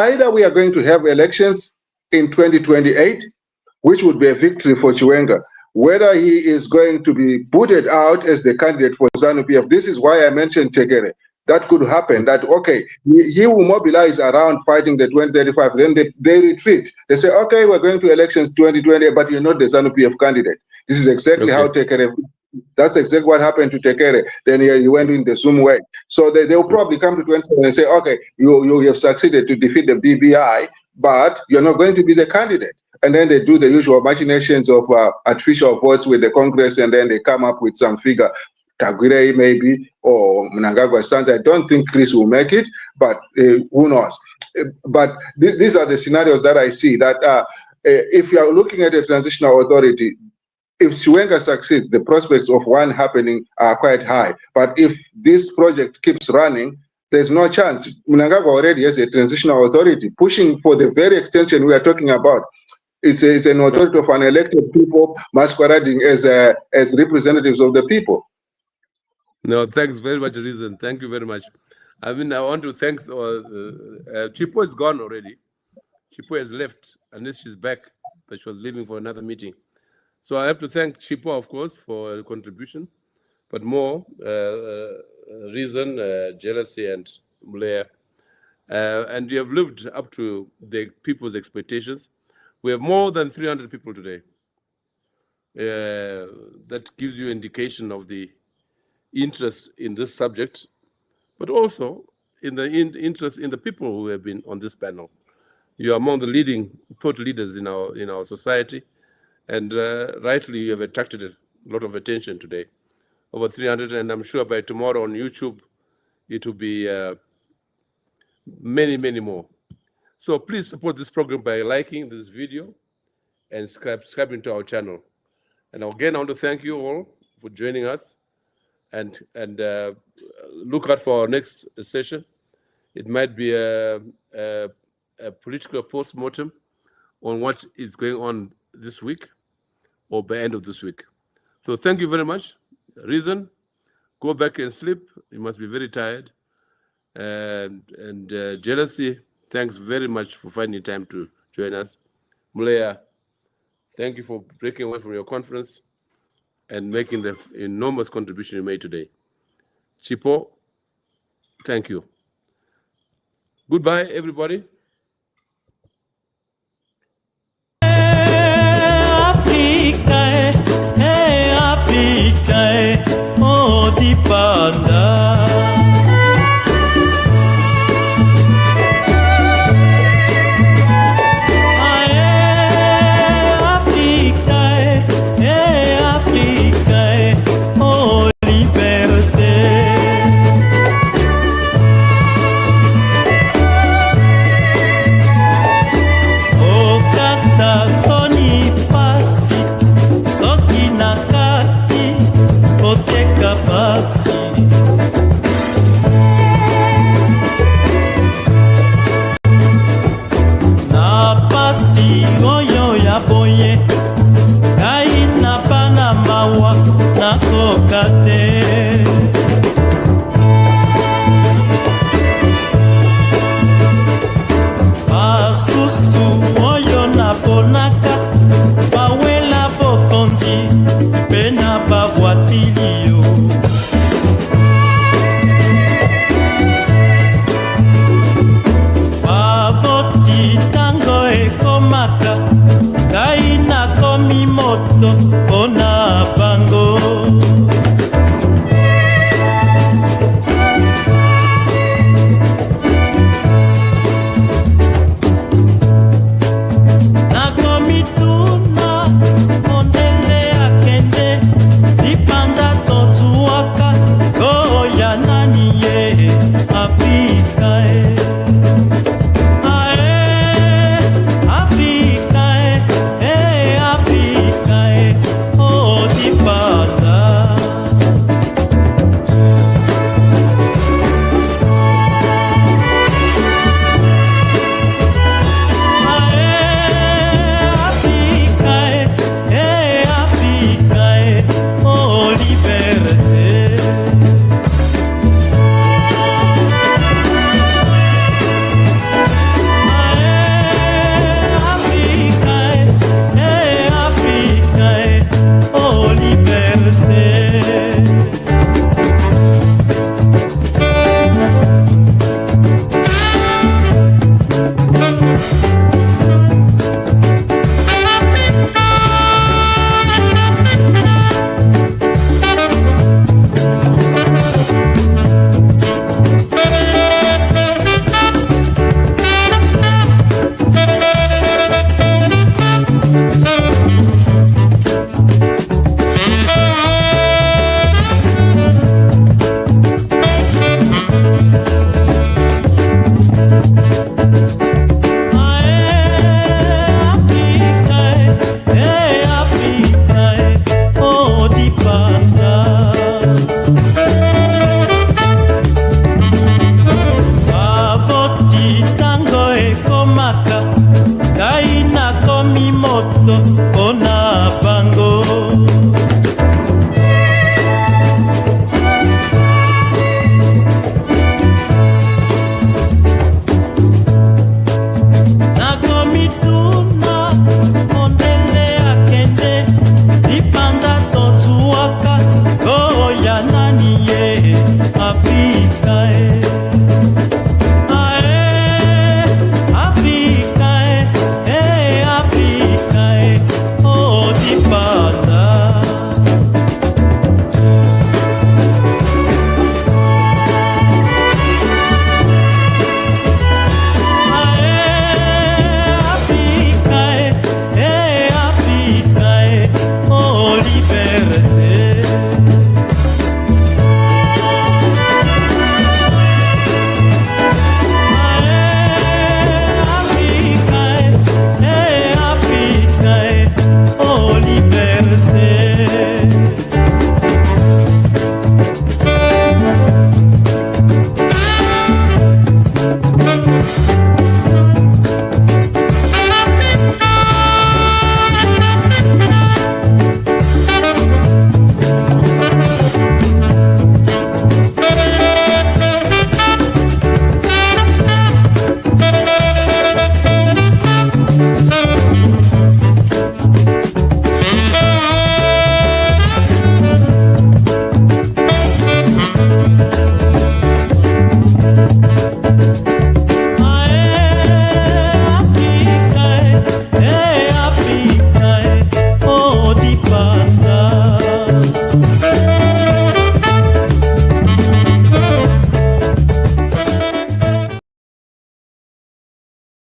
either we are going to have elections in 2028, which would be a victory for Chiwenga, whether he is going to be booted out as the candidate for ZANU-PF. This is why I mentioned Tegere. That could happen, that, okay, he will mobilize around fighting the 2035, then they retreat. They say, okay, we're going to elections 2020, but you're not the ZANU-PF candidate. This is exactly how Tegere. That's exactly what happened to Tekere. Then he went in the Zoom way. So they'll probably come to 27 and say, okay, you have succeeded to defeat the BBI, but you're not going to be the candidate. And then they do the usual machinations of artificial votes with the Congress, and then they come up with some figure. Tagwire maybe, or Mnangagwa Sons. I don't think Chris will make it, but who knows? But these are the scenarios that I see, that if you are looking at a transitional authority, if Chiwenga succeeds, the prospects of one happening are quite high. But if this project keeps running, there's no chance. Mnangagwa already has a transitional authority pushing for the very extension we are talking about. It's an authority of unelected people masquerading as representatives of the people. No, thanks very much, Reason. Thank you very much. I mean, I want to thank Chipo is gone already. Chipo has left, unless she's back, but she was leaving for another meeting. So I have to thank Chipo, of course, for her contribution, but more Reason, Jealousy, and Mulea. And you have lived up to the people's expectations. We have more than 300 people today. That gives you indication of the interest in this subject, but also in the interest in the people who have been on this panel. You are among the leading thought leaders in our society. And rightly, you have attracted a lot of attention today. Over 300, and I'm sure by tomorrow on YouTube, it will be many, many more. So please support this program by liking this video and subscribing to our channel. And again, I want to thank you all for joining us, and look out for our next session. It might be a political post-mortem on what is going on this week or by end of this week. So thank you very much. Reason, go back and sleep. You must be very tired. And Jealousy, thanks very much for finding time to join us. Mulea, thank you for breaking away from your conference and making the enormous contribution you made today. Chipo, thank you. Goodbye, everybody. nani ye Afrika